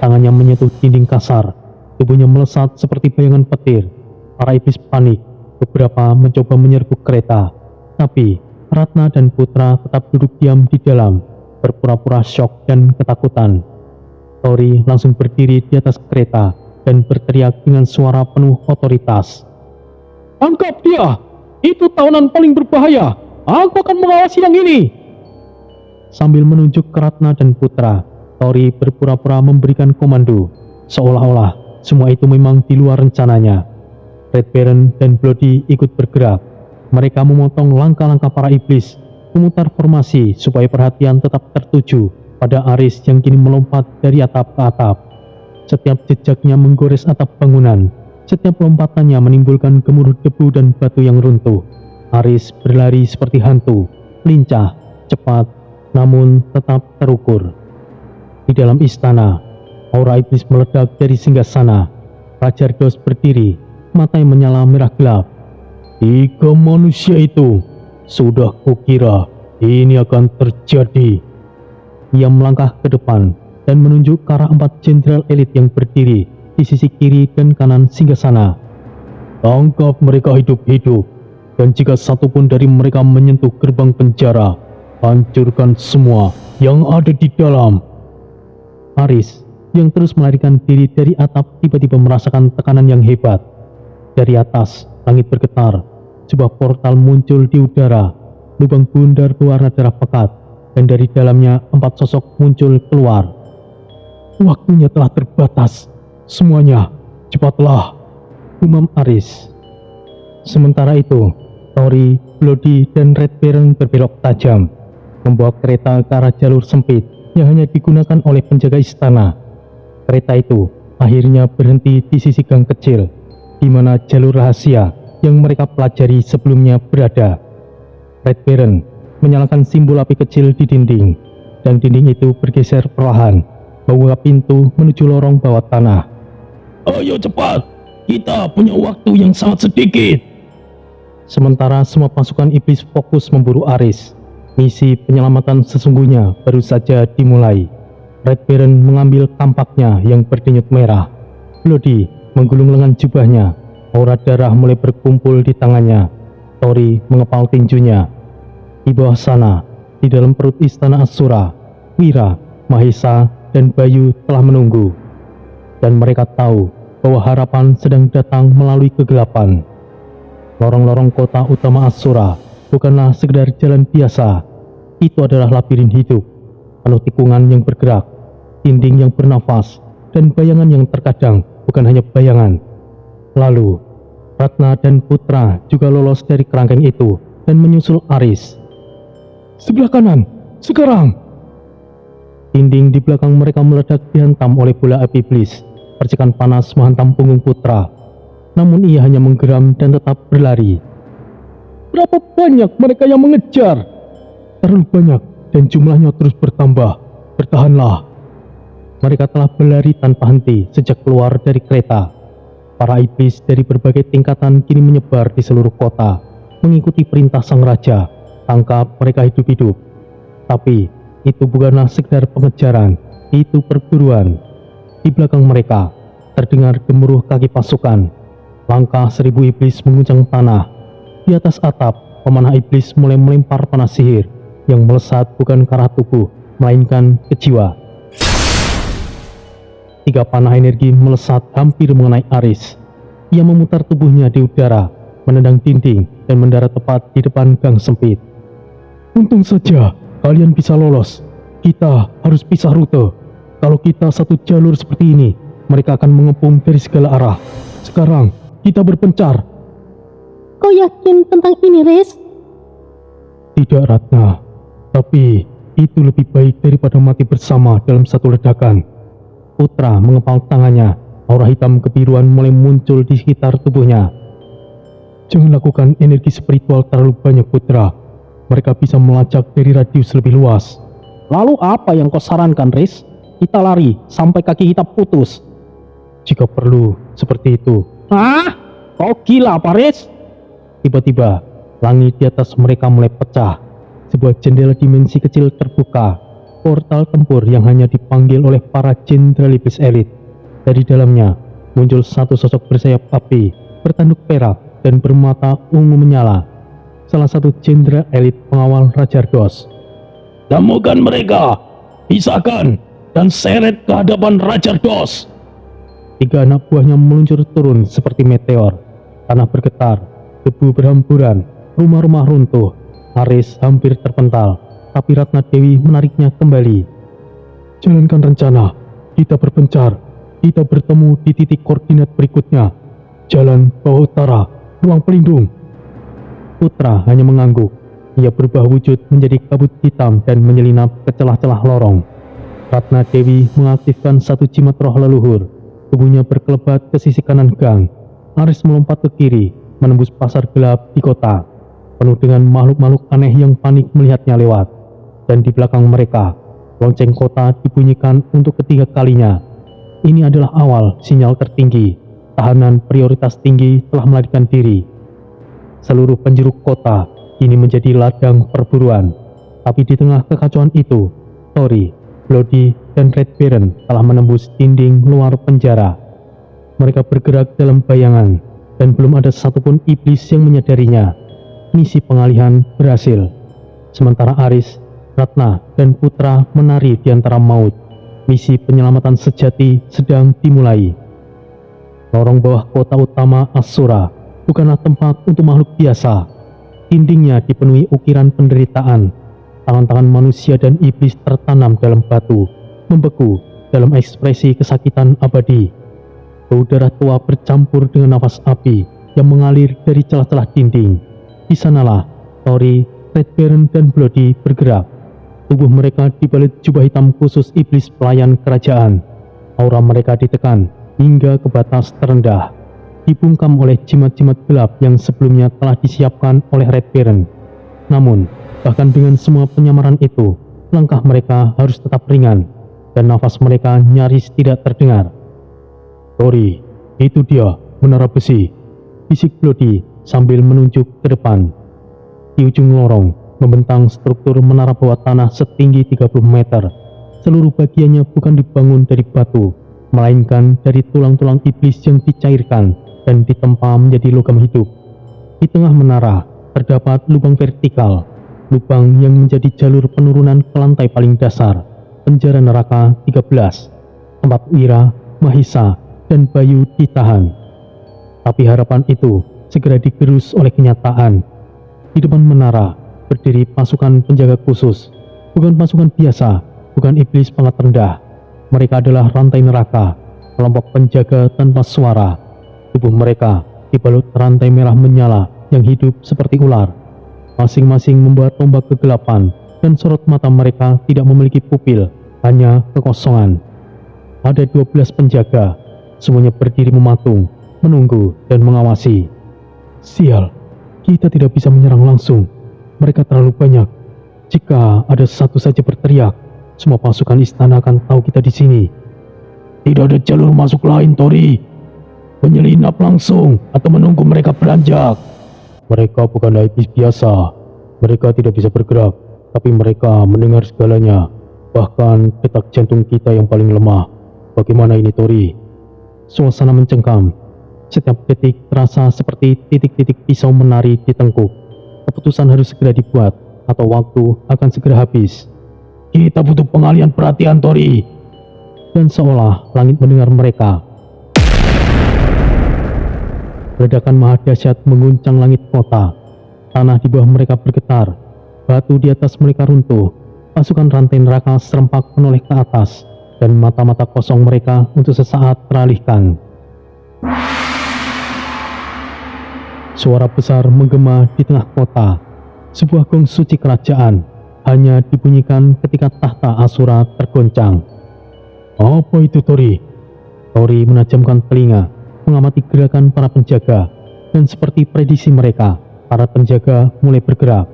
Tangannya menyentuh dinding kasar, tubuhnya melesat seperti bayangan petir. Para iblis panik, beberapa mencoba menyerbu kereta, tapi Ratna dan Putra tetap duduk diam di dalam, berpura-pura syok dan ketakutan. Tori langsung berdiri di atas kereta dan berteriak dengan suara penuh otoritas. Tangkap dia! Itu tawanan paling berbahaya! Aku akan mengawasi yang ini! Sambil menunjuk ke Ratna dan Putra, Tori berpura-pura memberikan komando, seolah-olah semua itu memang di luar rencananya. Red Baron dan Bloody ikut bergerak. Mereka memotong langkah-langkah para iblis, memutar formasi supaya perhatian tetap tertuju pada Aris yang kini melompat dari atap ke atap. Setiap jejaknya menggores atap bangunan, setiap lompatannya menimbulkan gemuruh debu dan batu yang runtuh. Aris berlari seperti hantu, lincah, cepat, namun tetap terukur. Di dalam istana, aura iblis meledak dari singgasana. Raja Ardos berdiri, matanya menyala merah gelap. 3 manusia itu, sudah kukira ini akan terjadi. Ia melangkah ke depan dan menunjuk ke arah 4 jenderal elit yang berdiri di sisi kiri dan kanan singgasana. Tangkap mereka hidup-hidup, dan jika satupun dari mereka menyentuh gerbang penjara, hancurkan semua yang ada di dalam. Aris yang terus melarikan diri dari atap tiba-tiba merasakan tekanan yang hebat. Dari atas, langit bergetar, sebuah portal muncul di udara, lubang bundar berwarna darah pekat, dan dari dalamnya 4 sosok muncul keluar. Waktunya telah terbatas, semuanya, cepatlah, umam Aris. Sementara itu, Tori, Bloody, dan Red Baron berbelok tajam, membawa kereta ke arah jalur sempit yang hanya digunakan oleh penjaga istana. Kereta itu akhirnya berhenti di sisi gang kecil, di mana jalur rahasia yang mereka pelajari sebelumnya berada. Red Baron menyalakan simbol api kecil di dinding, dan dinding itu bergeser perlahan, membuka pintu menuju lorong bawah tanah. Ayo cepat, kita punya waktu yang sangat sedikit. Sementara semua pasukan iblis fokus memburu Aris, misi penyelamatan sesungguhnya baru saja dimulai. Red Baron mengambil tampaknya yang berdenyut merah. Bloody menggulung lengan jubahnya, aura darah mulai berkumpul di tangannya. Tori mengepal tinjunya. Di bawah sana, di dalam perut istana Asura, Wira, Mahesa, dan Bayu telah menunggu. Dan mereka tahu bahwa harapan sedang datang melalui kegelapan. Lorong-lorong kota utama Asura bukanlah sekedar jalan biasa. Itu adalah labirin hidup, penuh tikungan yang bergerak, dinding yang bernafas, dan bayangan yang terkadang bukan hanya bayangan. Lalu, Ratna dan Putra juga lolos dari kerangkeng itu dan menyusul Aris. Sebelah kanan, sekarang! Dinding di belakang mereka meledak dihantam oleh bola api iblis. Percikan panas menghantam punggung Putra, namun ia hanya menggeram dan tetap berlari. Berapa banyak mereka yang mengejar? Terlalu banyak dan jumlahnya terus bertambah. Bertahanlah. Mereka telah berlari tanpa henti sejak keluar dari kereta. Para iblis dari berbagai tingkatan kini menyebar di seluruh kota, mengikuti perintah sang raja. Tangkap mereka hidup-hidup. Tapi itu bukanlah sekedar pengejaran, itu perburuan. Di belakang mereka terdengar gemuruh kaki pasukan. Langkah 1000 iblis mengguncang tanah. Di atas atap, pemanah iblis mulai melempar panah sihir yang melesat bukan ke arah tubuh, melainkan ke jiwa. 3 panah energi melesat hampir mengenai Aris. Ia memutar tubuhnya di udara, menendang dinding, dan mendarat tepat di depan gang sempit. Untung saja kalian bisa lolos. Kita harus pisah rute. Kalau kita satu jalur seperti ini, mereka akan mengepung dari segala arah. Sekarang, kita berpencar. Kau yakin tentang ini, Riz? Tidak, Ratna. Tapi itu lebih baik daripada mati bersama dalam satu ledakan. Putra mengepal tangannya. Aura hitam kebiruan mulai muncul di sekitar tubuhnya. Jangan lakukan energi spiritual terlalu banyak, Putra. Mereka bisa melacak dari radius lebih luas. Lalu apa yang kau sarankan, Riz? Kita lari sampai kaki kita putus. Jika perlu, seperti itu. Ah, kau gila apa, Riz? Tiba-tiba, langit di atas mereka mulai pecah. Sebuah jendela dimensi kecil terbuka. portal tempur yang hanya dipanggil oleh para jenderal iblis elit. Dari dalamnya muncul satu sosok bersayap api, bertanduk perak dan bermata ungu menyala. Salah satu jenderal elit pengawal Raja Ardos. Temukan mereka, pisahkan, dan seret ke hadapan Raja Ardos. 3 anak buahnya meluncur turun seperti meteor. Tanah bergetar, debu berhamburan, rumah-rumah runtuh. Aris hampir terpental, tapi Ratna Dewi menariknya kembali. Jalankan rencana, kita berpencar, kita bertemu di titik koordinat berikutnya. Jalan bawah utara, ruang pelindung. Putra hanya mengangguk. Ia berubah wujud menjadi kabut hitam dan menyelinap ke celah-celah lorong. Ratna Dewi mengaktifkan satu jimat roh leluhur. Tubuhnya berkelebat ke sisi kanan gang. Aris melompat ke kiri, menembus pasar gelap di kota, penuh dengan makhluk-makhluk aneh yang panik melihatnya lewat. Dan di belakang mereka, lonceng kota dibunyikan untuk ketiga kalinya. Ini adalah awal sinyal tertinggi. Tahanan prioritas tinggi telah melarikan diri. Seluruh penjuru kota kini menjadi ladang perburuan. Tapi di tengah kekacauan itu, Tori, Bloody, dan Red Baron telah menembus dinding luar penjara. Mereka bergerak dalam bayangan, dan belum ada satupun iblis yang menyadarinya. Misi pengalihan berhasil. Sementara Aris, Ratna, dan Putra menari di antara maut. Misi penyelamatan sejati sedang dimulai. Lorong bawah kota utama Asura bukanlah tempat untuk makhluk biasa. Dindingnya dipenuhi ukiran penderitaan. Tangan-tangan manusia dan iblis tertanam dalam batu, membeku dalam ekspresi kesakitan abadi. Bau darah tua bercampur dengan nafas api yang mengalir dari celah-celah dinding. Di sanalah Tori, Red Baron, dan Bloody bergerak. Tubuh mereka dibalut jubah hitam khusus iblis pelayan kerajaan. Aura mereka ditekan hingga ke batas terendah, dibungkam oleh jimat-jimat gelap yang sebelumnya telah disiapkan oleh Red Baron. Namun, bahkan dengan semua penyamaran itu, langkah mereka harus tetap ringan, dan nafas mereka nyaris tidak terdengar. Tori, itu dia, menara besi, bisik Bloody sambil menunjuk ke depan. Di ujung lorong, membentang struktur menara bawah tanah setinggi 30 meter. Seluruh bagiannya bukan dibangun dari batu, melainkan dari tulang-tulang iblis yang dicairkan dan ditempa menjadi logam hidup. Di tengah menara, terdapat lubang vertikal, lubang yang menjadi jalur penurunan ke lantai paling dasar, penjara neraka 13, tempat Wira, Mahisa, dan Bayu ditahan. Tapi harapan itu segera digerus oleh kenyataan. Di depan menara berdiri pasukan penjaga khusus, bukan pasukan biasa, bukan iblis pangkat rendah. Mereka adalah rantai neraka, kelompok penjaga tanpa suara. Tubuh mereka dibalut rantai merah menyala yang hidup seperti ular. Masing-masing membawa tombak kegelapan, dan sorot mata mereka tidak memiliki pupil, hanya kekosongan. Ada 12 penjaga, semuanya berdiri mematung, menunggu dan mengawasi. Sial, kita tidak bisa menyerang langsung. Mereka terlalu banyak. Jika ada satu saja berteriak, semua pasukan istana akan tahu kita di sini. Tidak ada jalur masuk lain, Tori. Menyelinap langsung atau menunggu mereka beranjak. Mereka bukanlah iblis biasa. Mereka tidak bisa bergerak, tapi mereka mendengar segalanya, bahkan detak jantung kita yang paling lemah. Bagaimana ini, Tori? Suasana mencengkam. Setiap detik terasa seperti titik-titik pisau menari di tengkuk. Keputusan harus segera dibuat, atau waktu akan segera habis. Kita butuh pengalihan perhatian, Tori. Dan seolah langit mendengar mereka. Ledakan maha dahsyat mengguncang langit kota. Tanah di bawah mereka bergetar. Batu di atas mereka runtuh. Pasukan rantai neraka serempak menoleh ke atas, dan mata-mata kosong mereka untuk sesaat teralihkan. Suara besar menggema di tengah kota. Sebuah gong suci kerajaan hanya dibunyikan ketika tahta Asura tergoncang. Apa itu, Tori? Tori menajamkan telinga, mengamati gerakan para penjaga, dan seperti prediksi mereka, para penjaga mulai bergerak.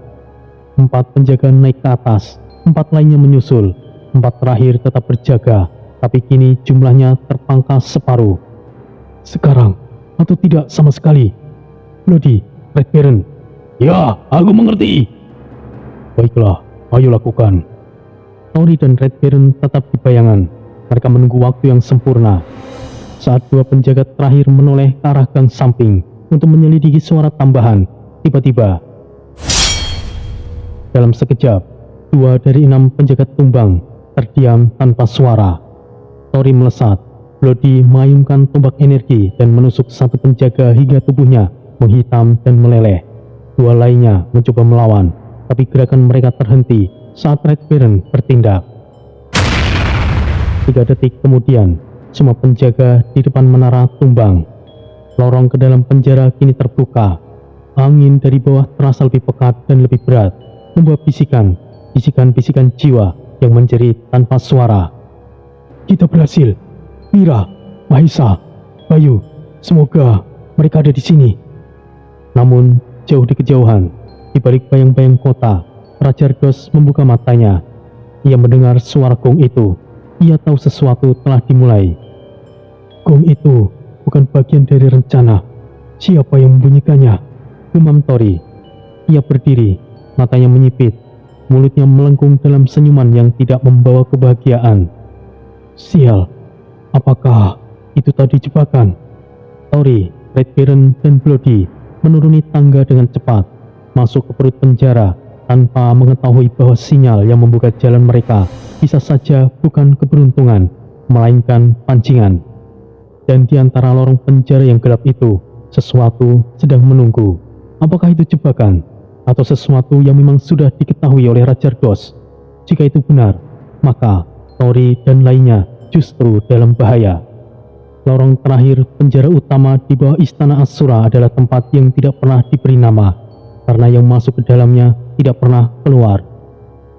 4 penjaga naik ke atas, 4 lainnya menyusul, 4 terakhir tetap berjaga, tapi kini jumlahnya terpangkas separuh. Sekarang, atau tidak sama sekali. Bloody, Red Baron. Ya, aku mengerti. Baiklah, ayo lakukan. Tori dan Red Baron tetap di bayangan. Mereka menunggu waktu yang sempurna. Saat dua penjaga terakhir menoleh ke arah gang samping untuk menyelidiki suara tambahan, tiba-tiba dalam sekejap, 2 dari 6 penjaga tumbang terdiam tanpa suara. Tori melesat, Bloody mengayunkan tombak energi dan menusuk satu penjaga hingga tubuhnya menghitam dan meleleh. 2 lainnya mencoba melawan, tapi gerakan mereka terhenti saat Red Baron bertindak. 3 detik kemudian, semua penjaga di depan menara tumbang. Lorong ke dalam penjara kini terbuka. Angin dari bawah terasa lebih pekat dan lebih berat, membawa bisikan-bisikan jiwa yang menjerit tanpa suara. Kita berhasil. Mira, Mahisa, Bayu, semoga mereka ada di sini. Namun, jauh di kejauhan, di balik bayang-bayang kota, Raja Argos membuka matanya. Ia mendengar suara gong itu. Ia tahu sesuatu telah dimulai. Gong itu bukan bagian dari rencana. Siapa yang membunyikannya? Gumam Tori. Ia berdiri, matanya menyipit, mulutnya melengkung dalam senyuman yang tidak membawa kebahagiaan. Sial, apakah itu tadi jebakan? Tori, Red Baron, dan Bloody menuruni tangga dengan cepat, masuk ke perut penjara tanpa mengetahui bahwa sinyal yang membuka jalan mereka bisa saja bukan keberuntungan, melainkan pancingan. Dan di antara lorong penjara yang gelap itu, sesuatu sedang menunggu. Apakah itu jebakan? Atau sesuatu yang memang sudah diketahui oleh Raja Argos? Jika itu benar, maka Tori dan lainnya justru dalam bahaya. Lorong terakhir penjara utama di bawah Istana Asura adalah tempat yang tidak pernah diberi nama, karena yang masuk ke dalamnya tidak pernah keluar.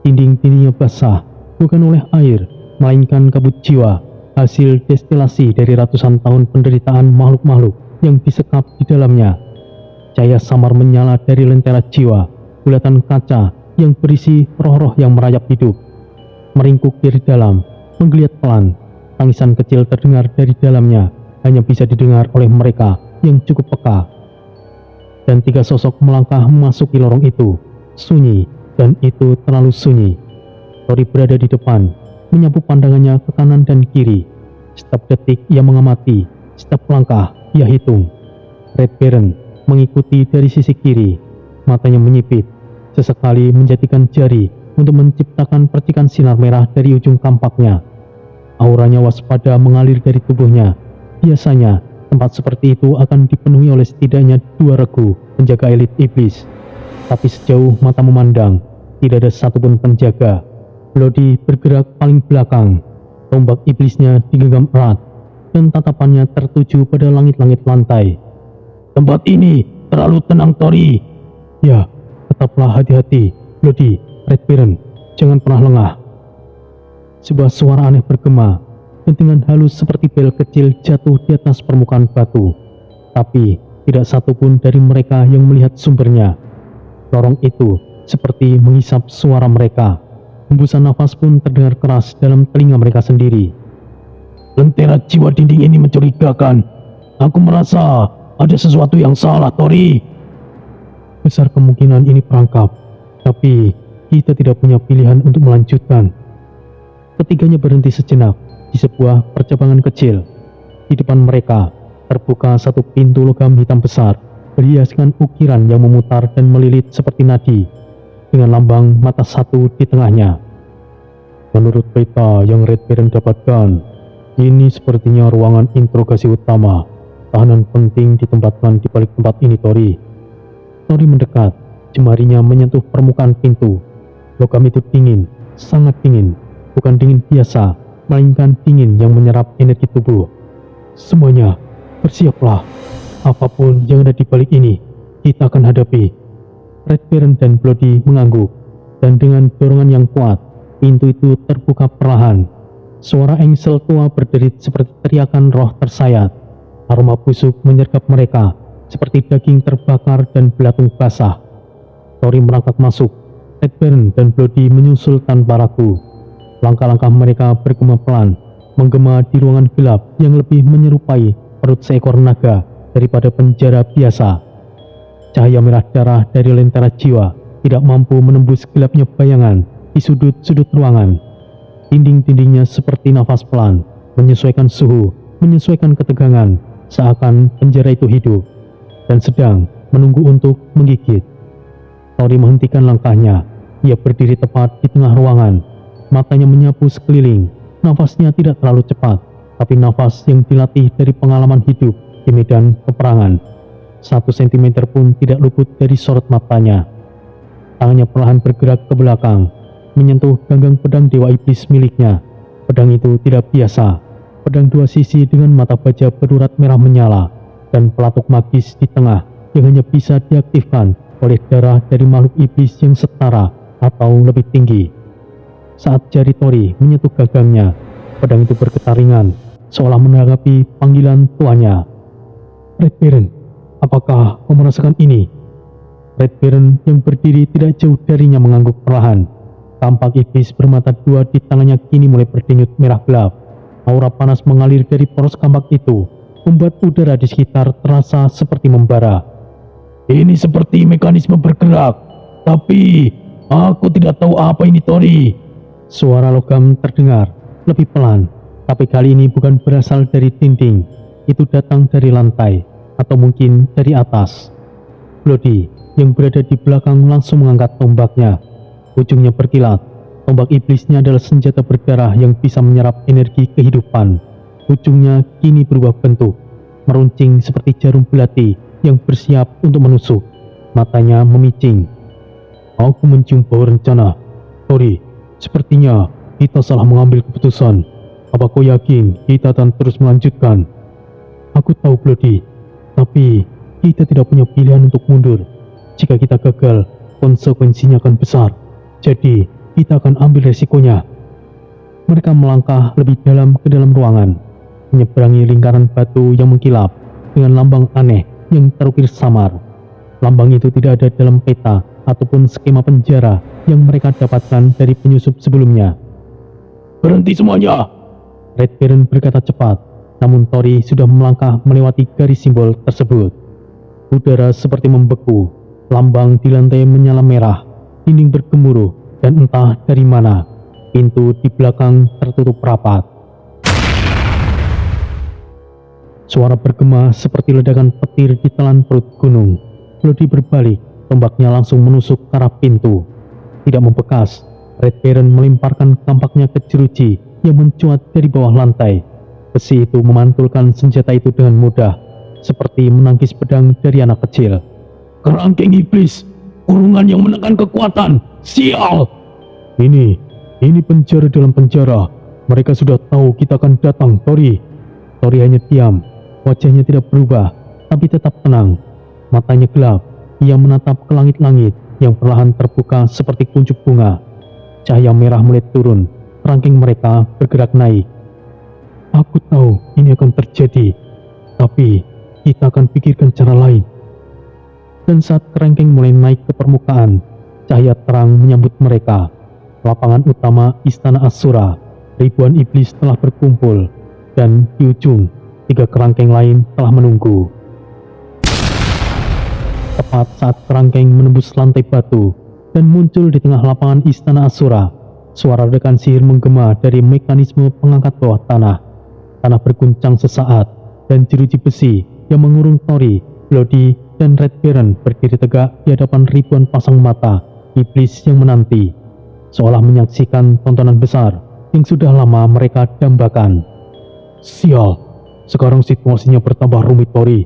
Dinding-dindingnya basah, bukan oleh air, melainkan kabut jiwa, hasil destilasi dari ratusan tahun penderitaan makhluk-makhluk yang disekap di dalamnya. Cahaya samar menyala dari lentera jiwa, bulatan kaca yang berisi roh-roh yang merayap hidup. Meringkuk dari dalam, menggeliat pelan, tangisan kecil terdengar dari dalamnya, hanya bisa didengar oleh mereka yang cukup peka. Dan 3 sosok melangkah memasuki lorong itu, sunyi, dan itu terlalu sunyi. Tori berada di depan, menyapu pandangannya ke kanan dan kiri. Setiap detik ia mengamati, setiap langkah ia hitung. Red Baron mengikuti dari sisi kiri, matanya menyipit, sesekali menjadikan jari untuk menciptakan percikan sinar merah dari ujung kampaknya. Auranya waspada mengalir dari tubuhnya. Biasanya, tempat seperti itu akan dipenuhi oleh setidaknya 2 regu penjaga elit iblis. Tapi sejauh mata memandang, tidak ada satupun penjaga. Bloody bergerak paling belakang. Tombak iblisnya digenggam erat, dan tatapannya tertuju pada langit-langit lantai. Tempat ini terlalu tenang, Tori. Ya, tetaplah hati-hati, Bloody, Red Baron. Jangan pernah lengah. Sebuah suara aneh bergema, dentingan halus seperti bel kecil jatuh di atas permukaan batu. Tapi tidak satupun dari mereka yang melihat sumbernya. Lorong itu seperti menghisap suara mereka. Hembusan nafas pun terdengar keras dalam telinga mereka sendiri. Lentera jiwa dinding ini mencurigakan. Aku merasa ada sesuatu yang salah, Tori. Besar kemungkinan ini perangkap, tapi kita tidak punya pilihan untuk melanjutkan. Ketiganya berhenti sejenak di sebuah percabangan kecil. Di depan mereka terbuka satu pintu logam hitam besar, berhiaskan ukiran yang memutar dan melilit seperti nadi, dengan lambang mata satu di tengahnya. Menurut peta yang Red Baron dapatkan, ini sepertinya ruangan interogasi utama. Tahanan penting ditempatkan di balik tempat ini, Tori. Tori mendekat, jemarinya menyentuh permukaan pintu. Logam itu dingin, sangat dingin. Bukan dingin biasa, melainkan dingin yang menyerap energi tubuh. Semuanya, bersiaplah. Apapun yang ada di balik ini, kita akan hadapi. Red Baron dan Bloody mengangguk, dan dengan dorongan yang kuat, pintu itu terbuka perlahan. Suara engsel tua berderit seperti teriakan roh tersayat. Aroma busuk menyergap mereka, seperti daging terbakar dan belatung basah. Tori merangkak masuk, Red Baron dan Bloody menyusul tanpa ragu. Langkah-langkah mereka bergema pelan, menggema di ruangan gelap yang lebih menyerupai perut seekor naga daripada penjara biasa. Cahaya merah darah dari lentera jiwa tidak mampu menembus gelapnya bayangan di sudut-sudut ruangan. Dinding-dindingnya seperti nafas pelan, menyesuaikan suhu, menyesuaikan ketegangan, seakan penjara itu hidup dan sedang menunggu untuk menggigit. Tori menghentikan langkahnya. Ia berdiri tepat di tengah ruangan. Matanya menyapu sekeliling. Nafasnya tidak terlalu cepat, tapi nafas yang dilatih dari pengalaman hidup di medan peperangan. 1 sentimeter pun tidak luput dari sorot matanya. Tangannya perlahan bergerak ke belakang, menyentuh ganggang pedang Dewa Iblis miliknya. Pedang itu tidak biasa. Pedang 2 sisi dengan mata baja berurat merah menyala, dan pelatuk magis di tengah yang hanya bisa diaktifkan oleh darah dari makhluk iblis yang setara atau lebih tinggi. Saat jari Tori menyentuh gagangnya, pedang itu bergetar ringan, seolah menanggapi panggilan tuannya. Red Baron, apakah kau merasakan ini? Red Baron yang berdiri tidak jauh darinya mengangguk perlahan. Tampak iblis bermata 2 di tangannya kini mulai berdenyut merah gelap. Aura panas mengalir dari poros kampak itu, membuat udara di sekitar terasa seperti membara. Ini seperti mekanisme bergerak, tapi aku tidak tahu apa ini, Tori. Suara logam terdengar, lebih pelan, tapi kali ini bukan berasal dari dinding. Itu datang dari lantai, atau mungkin dari atas. Bloody yang berada di belakang langsung mengangkat tombaknya. Ujungnya berkilat. Tombak iblisnya adalah senjata berdarah yang bisa menyerap energi kehidupan. Ujungnya kini berubah bentuk, meruncing seperti jarum belati yang bersiap untuk menusuk. Matanya memicing. Aku mencium bau rencana. Tori, sepertinya kita salah mengambil keputusan. Apa kau yakin kita akan terus melanjutkan? Aku tahu, Bloody, tapi kita tidak punya pilihan untuk mundur. Jika kita gagal, konsekuensinya akan besar. Jadi, kita akan ambil resikonya. Mereka melangkah lebih dalam ke dalam ruangan, menyeberangi lingkaran batu yang mengkilap dengan lambang aneh yang terukir samar. Lambang itu tidak ada dalam peta ataupun skema penjara yang mereka dapatkan dari penyusup sebelumnya. Berhenti semuanya! Red Baron berkata cepat, namun Tori sudah melangkah melewati garis simbol tersebut. Udara seperti membeku, lambang di lantai menyala merah, dinding bergemuruh, dan entah dari mana, pintu di belakang tertutup rapat. Suara bergema seperti ledakan petir di telan perut gunung. Bloody berbalik, tombaknya langsung menusuk ke arah pintu. Tidak membekas, Red Baron melemparkan tampaknya ke jeruji yang mencuat dari bawah lantai. Besi itu memantulkan senjata itu dengan mudah, seperti menangkis pedang dari anak kecil. Kerangkeng iblis, kurungan yang menekan kekuatan, sial! Ini penjara dalam penjara. Mereka sudah tahu kita akan datang, Tori. Tori hanya diam, wajahnya tidak berubah, tapi tetap tenang. Matanya gelap, ia menatap ke langit-langit yang perlahan terbuka seperti kuncup bunga. Cahaya merah mulai turun, kerangkeng mereka bergerak naik. Aku tahu ini akan terjadi, tapi kita akan pikirkan cara lain. Dan saat kerangkeng mulai naik ke permukaan, cahaya terang menyambut mereka. Lapangan utama Istana Asura, ribuan iblis telah berkumpul, dan di ujung, 3 kerangkeng lain telah menunggu. Tepat saat kerangkeng menembus lantai batu dan muncul di tengah lapangan Istana Asura, suara ledakan sihir menggema dari mekanisme pengangkat bawah tanah. Tanah berguncang sesaat, dan jeruji besi yang mengurung Tori, Bloody, dan Red Baron berdiri tegak di hadapan ribuan pasang mata iblis yang menanti, seolah menyaksikan tontonan besar yang sudah lama mereka dambakan. Sial, sekarang situasinya bertambah rumit, Tori.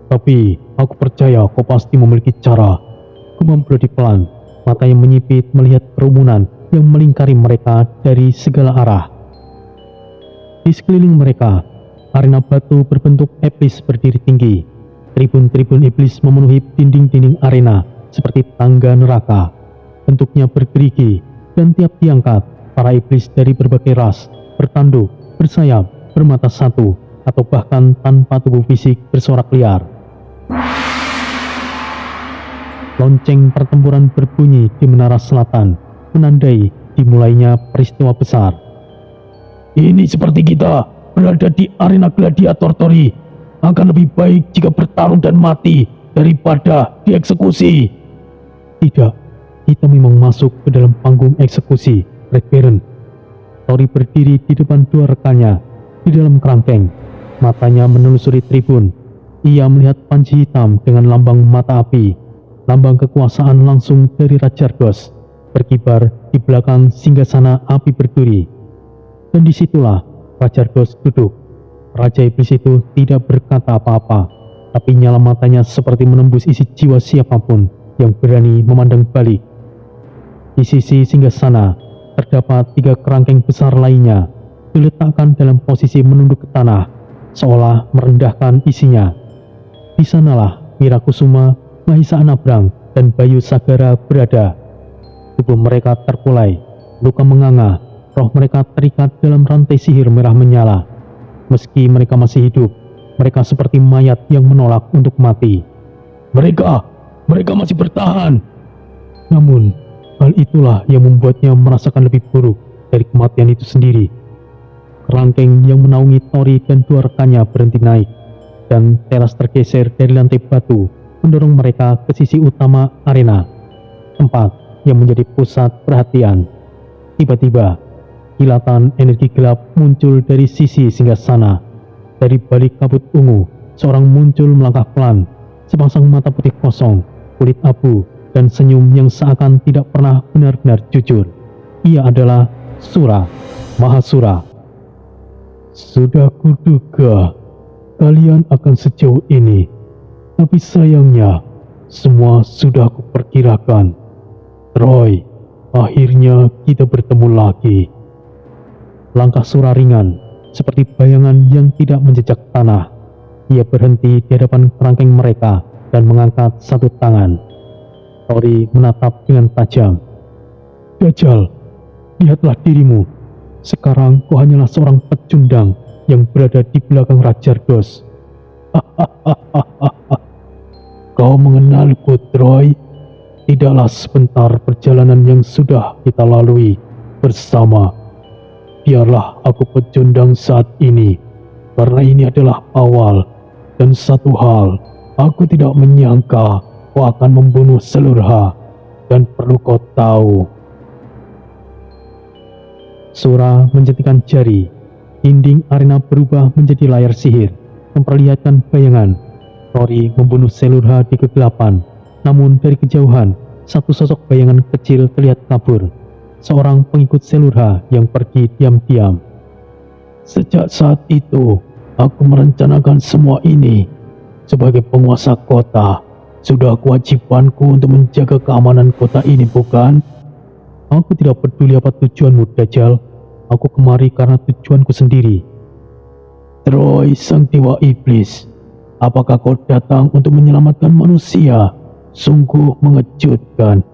Tapi aku percaya kau pasti memiliki cara. Gumam Bloody pelan, matanya menyipit melihat kerumunan yang melingkari mereka dari segala arah. Di sekeliling mereka, arena batu berbentuk epis berdiri tinggi. Tribun-tribun iblis memenuhi dinding-dinding arena seperti tangga neraka. Bentuknya bergerigi, dan tiap diangkat, para iblis dari berbagai ras, bertanduk, bersayap, bermata satu, atau bahkan tanpa tubuh fisik bersorak liar. Lonceng pertempuran berbunyi di menara selatan, menandai dimulainya peristiwa besar. Ini seperti kita berada di arena gladiator, Tori. Akan lebih baik jika bertarung dan mati daripada dieksekusi. Tidak, kita memang masuk ke dalam panggung eksekusi, Red Baron. Tori berdiri di depan dua rekannya di dalam kerangkeng. Matanya menelusuri tribun. Ia melihat panji hitam dengan lambang mata api. Lambang kekuasaan langsung dari Raja Argos berkibar di belakang singgasana api berduri. Dan disitulah Raja Argos duduk. Raja Iblis itu tidak berkata apa-apa, tapi nyala matanya seperti menembus isi jiwa siapapun yang berani memandang balik. Di sisi singgasana terdapat 3 kerangkeng besar lainnya, diletakkan dalam posisi menunduk ke tanah, seolah merendahkan isinya. Di sanalah Mirakusuma, Mahisa Anabrang, dan Bayu Sagara berada. Tubuh mereka terkulai, luka menganga, roh mereka terikat dalam rantai sihir merah menyala. Meski mereka masih hidup, mereka seperti mayat yang menolak untuk mati. Mereka masih bertahan. Namun, hal itulah yang membuatnya merasakan lebih buruk dari kematian itu sendiri. Kerangkeng yang menaungi Tori dan 2 rekannya berhenti naik, dan teras tergeser dari lantai batu mendorong mereka ke sisi utama arena, tempat yang menjadi pusat perhatian. Tiba-tiba, kilatan energi gelap muncul dari sisi singgasana. Dari balik kabut ungu, seorang muncul melangkah pelan, sepasang mata putih kosong, kulit abu, dan senyum yang seakan tidak pernah benar-benar jujur. Ia adalah Sura, Mahasura. Sudah kuduga kalian akan sejauh ini, tapi sayangnya semua sudah kuperkirakan. Troy, akhirnya kita bertemu lagi. Langkah Sura ringan, seperti bayangan yang tidak menjejak tanah. Ia berhenti di hadapan kerangkeng mereka dan mengangkat satu tangan. Tori menatap dengan tajam. Dajjal, lihatlah dirimu. Sekarang kau hanyalah seorang pecundang yang berada di belakang Raja Argos. Kau mengenalku, Troy? Tidaklah sebentar perjalanan yang sudah kita lalui bersama. Biarlah aku pecundang saat ini, karena ini adalah awal. Dan satu hal, aku tidak menyangka kau akan membunuh Selurha. Dan perlu kau tahu. Sura menjentikan jari. Dinding arena berubah menjadi layar sihir, memperlihatkan bayangan Tori membunuh Selurha di kegelapan. Namun dari kejauhan, satu sosok bayangan kecil terlihat kabur. Seorang pengikut Selurha yang pergi diam-diam. Sejak saat itu, aku merencanakan semua ini. Sebagai penguasa kota, sudah kewajibanku untuk menjaga keamanan kota ini, bukan? Aku tidak peduli apa tujuanmu, Dajjal. Aku kemari karena tujuanku sendiri. Troy, sang dewa iblis, apakah kau datang untuk menyelamatkan manusia? Sungguh mengejutkan.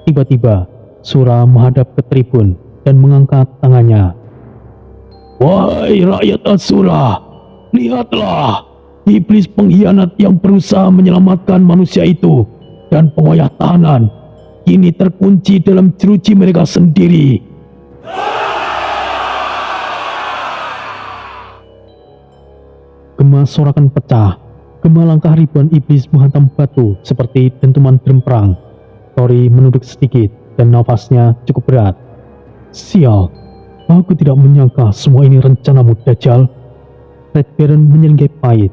Tiba-tiba, Sura menghadap ke tribun dan mengangkat tangannya. Wahai rakyat Asura, lihatlah, iblis pengkhianat yang berusaha menyelamatkan manusia itu dan pengoyah tahanan kini terkunci dalam jeruji mereka sendiri. Gema sorakan pecah. Gema langkah ribuan iblis menghantam batu seperti dentuman drum perang. Tori menunduk sedikit dan nafasnya cukup berat. Sial, aku tidak menyangka semua ini rencanamu, Dajjal. Red Baron menyeringai pahit.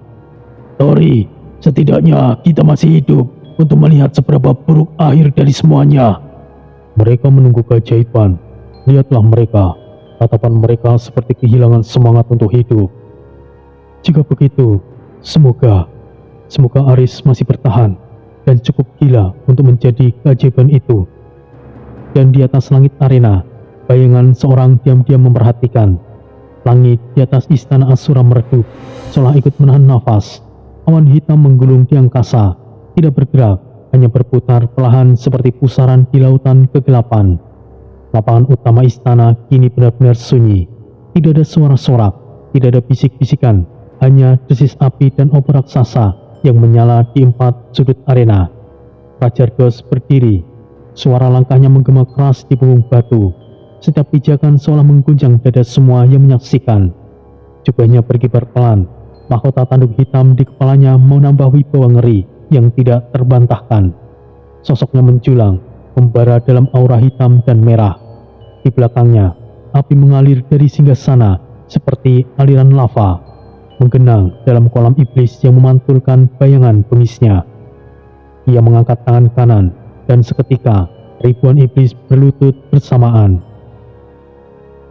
Tori, setidaknya kita masih hidup untuk melihat seberapa buruk akhir dari semuanya. Mereka menunggu keajaiban. Lihatlah mereka. Tatapan mereka seperti kehilangan semangat untuk hidup. Jika begitu, semoga Aris masih bertahan dan cukup gila untuk menjadi keajaiban itu. Dan di atas langit arena, bayangan seorang diam-diam memperhatikan. Langit di atas istana Asura meredup, seolah ikut menahan nafas. Awan hitam menggulung di angkasa, tidak bergerak, hanya berputar perlahan seperti pusaran di lautan kegelapan. Lapangan utama istana kini benar-benar sunyi. Tidak ada suara sorak, tidak ada bisik-bisikan, hanya desis api dan obor raksasa yang menyala di 4 sudut arena. Raja Argos berdiri, suara langkahnya menggema keras di punggung batu. Setiap pijakan seolah mengguncang dada semua yang menyaksikan. Jubahnya berkibar pelan, mahkota tanduk hitam di kepalanya menambah wibawa ngeri yang tidak terbantahkan. Sosoknya menjulang, membara dalam aura hitam dan merah. Di belakangnya, api mengalir dari singgasana seperti aliran lava, menggenang dalam kolam iblis yang memantulkan bayangan bengisnya. Ia mengangkat tangan kanan, dan seketika ribuan iblis berlutut bersamaan.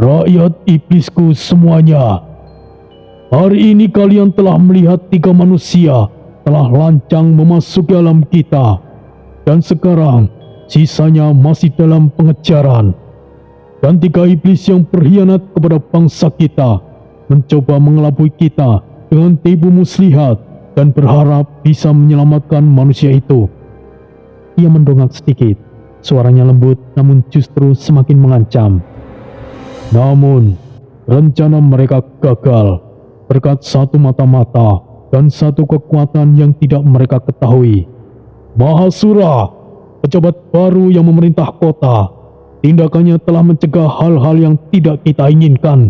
"Rakyat iblisku semuanya, hari ini kalian telah melihat 3 manusia telah lancang memasuki alam kita, dan sekarang sisanya masih dalam pengejaran. Dan 3 iblis yang berkhianat kepada bangsa kita mencoba mengelabui kita dengan tipu muslihat dan berharap bisa menyelamatkan manusia itu." Ia mendongak sedikit, suaranya lembut namun justru semakin mengancam. "Namun, rencana mereka gagal berkat satu mata-mata dan satu kekuatan yang tidak mereka ketahui. Mahasura, pejabat baru yang memerintah kota, tindakannya telah mencegah hal-hal yang tidak kita inginkan."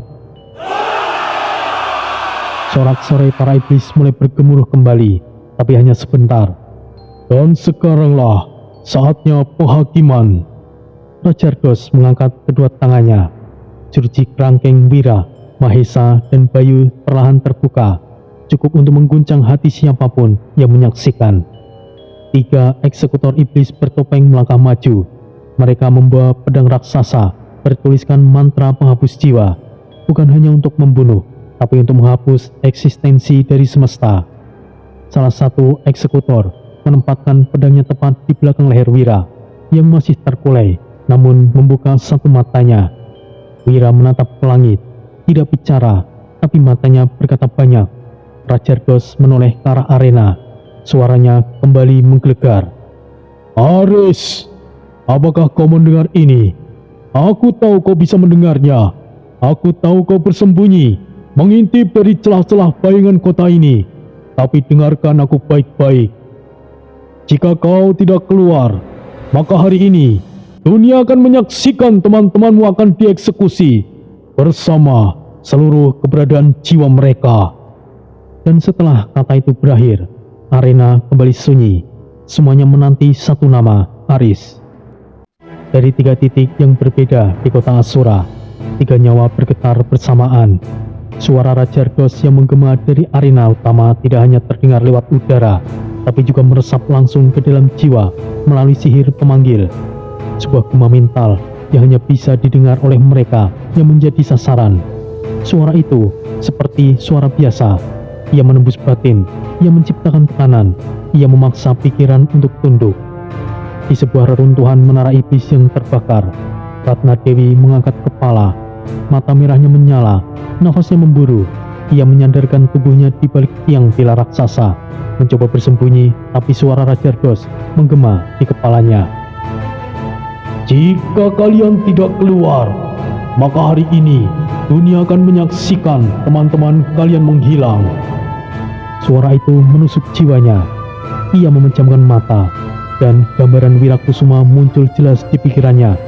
Sorak-sorai para iblis mulai bergemuruh kembali, tapi hanya sebentar. "Dan sekaranglah saatnya penghakiman." Raja Argos mengangkat kedua tangannya. Jeruji kerangkeng Wira, Mahesa, dan Bayu perlahan terbuka, cukup untuk mengguncang hati siapapun yang menyaksikan. 3 eksekutor iblis bertopeng melangkah maju. Mereka membawa pedang raksasa bertuliskan mantra penghapus jiwa, bukan hanya untuk membunuh, tapi untuk menghapus eksistensi dari semesta. Salah satu eksekutor menempatkan pedangnya tepat di belakang leher Wira yang masih terkulai, namun membuka satu matanya. Wira menatap ke langit, tidak bicara, tapi matanya berkata banyak. Raja Argos menoleh ke arah arena, suaranya kembali menggelegar. "Aris, apakah kau mendengar ini? Aku tahu kau bisa mendengarnya. Aku tahu kau bersembunyi, mengintip dari celah-celah bayangan kota ini. Tapi dengarkan aku baik-baik. Jika kau tidak keluar, maka hari ini dunia akan menyaksikan teman-temanmu akan dieksekusi bersama seluruh keberadaan jiwa mereka." Dan setelah kata itu berakhir, arena kembali sunyi. Semuanya menanti satu nama, Aris. Dari 3 titik yang berbeda di kota Asura, 3 nyawa bergetar bersamaan. Suara Raja Argos yang menggema dari arena utama tidak hanya terdengar lewat udara, tapi juga meresap langsung ke dalam jiwa melalui sihir pemanggil. Sebuah gema mental yang hanya bisa didengar oleh mereka yang menjadi sasaran. Suara itu seperti suara biasa. Ia menembus batin, ia menciptakan tekanan, ia memaksa pikiran untuk tunduk. Di sebuah reruntuhan menara iblis yang terbakar, Ratna Dewi mengangkat kepala, mata merahnya menyala, nafasnya memburu. Ia menyandarkan tubuhnya di balik tiang pilar raksasa, mencoba bersembunyi, tapi suara Raja Argos menggema di kepalanya. "Jika kalian tidak keluar, maka hari ini dunia akan menyaksikan teman-teman kalian menghilang." Suara itu menusuk jiwanya. Ia memejamkan mata, dan gambaran Wirakusuma muncul jelas di pikirannya.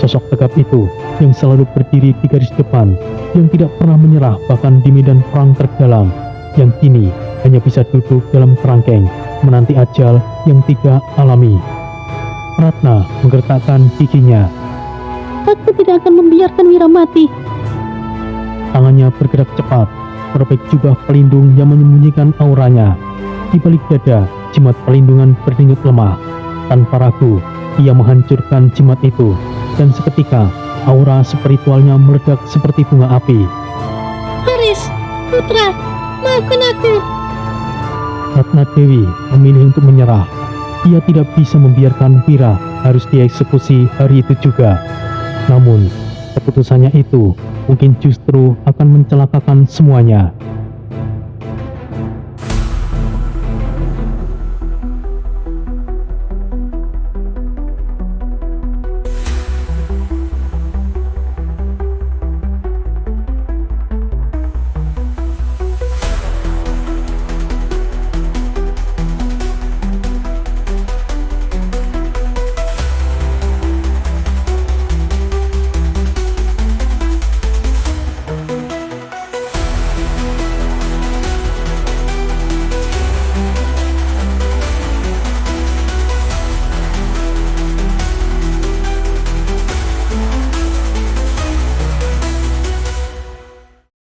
Sosok tegap itu yang selalu berdiri di garis depan, yang tidak pernah menyerah bahkan di medan perang terdalam, yang kini hanya bisa duduk dalam kerangkeng menanti ajal yang tidak alami. Ratna menggertakkan giginya. Aku tidak akan membiarkan Wira mati. Tangannya bergerak cepat, merobek jubah pelindung yang menyembunyikan auranya. Di balik dada, jimat pelindungan berdenyut lemah. Tanpa ragu, ia menghancurkan jimat itu, dan seketika aura spiritualnya meledak seperti bunga api. Aris, putra, maafkan aku. Ratna Dewi memilih untuk menyerah. Ia tidak bisa membiarkan Wira harus dieksekusi hari itu juga. Namun, keputusannya itu mungkin justru akan mencelakakan semuanya.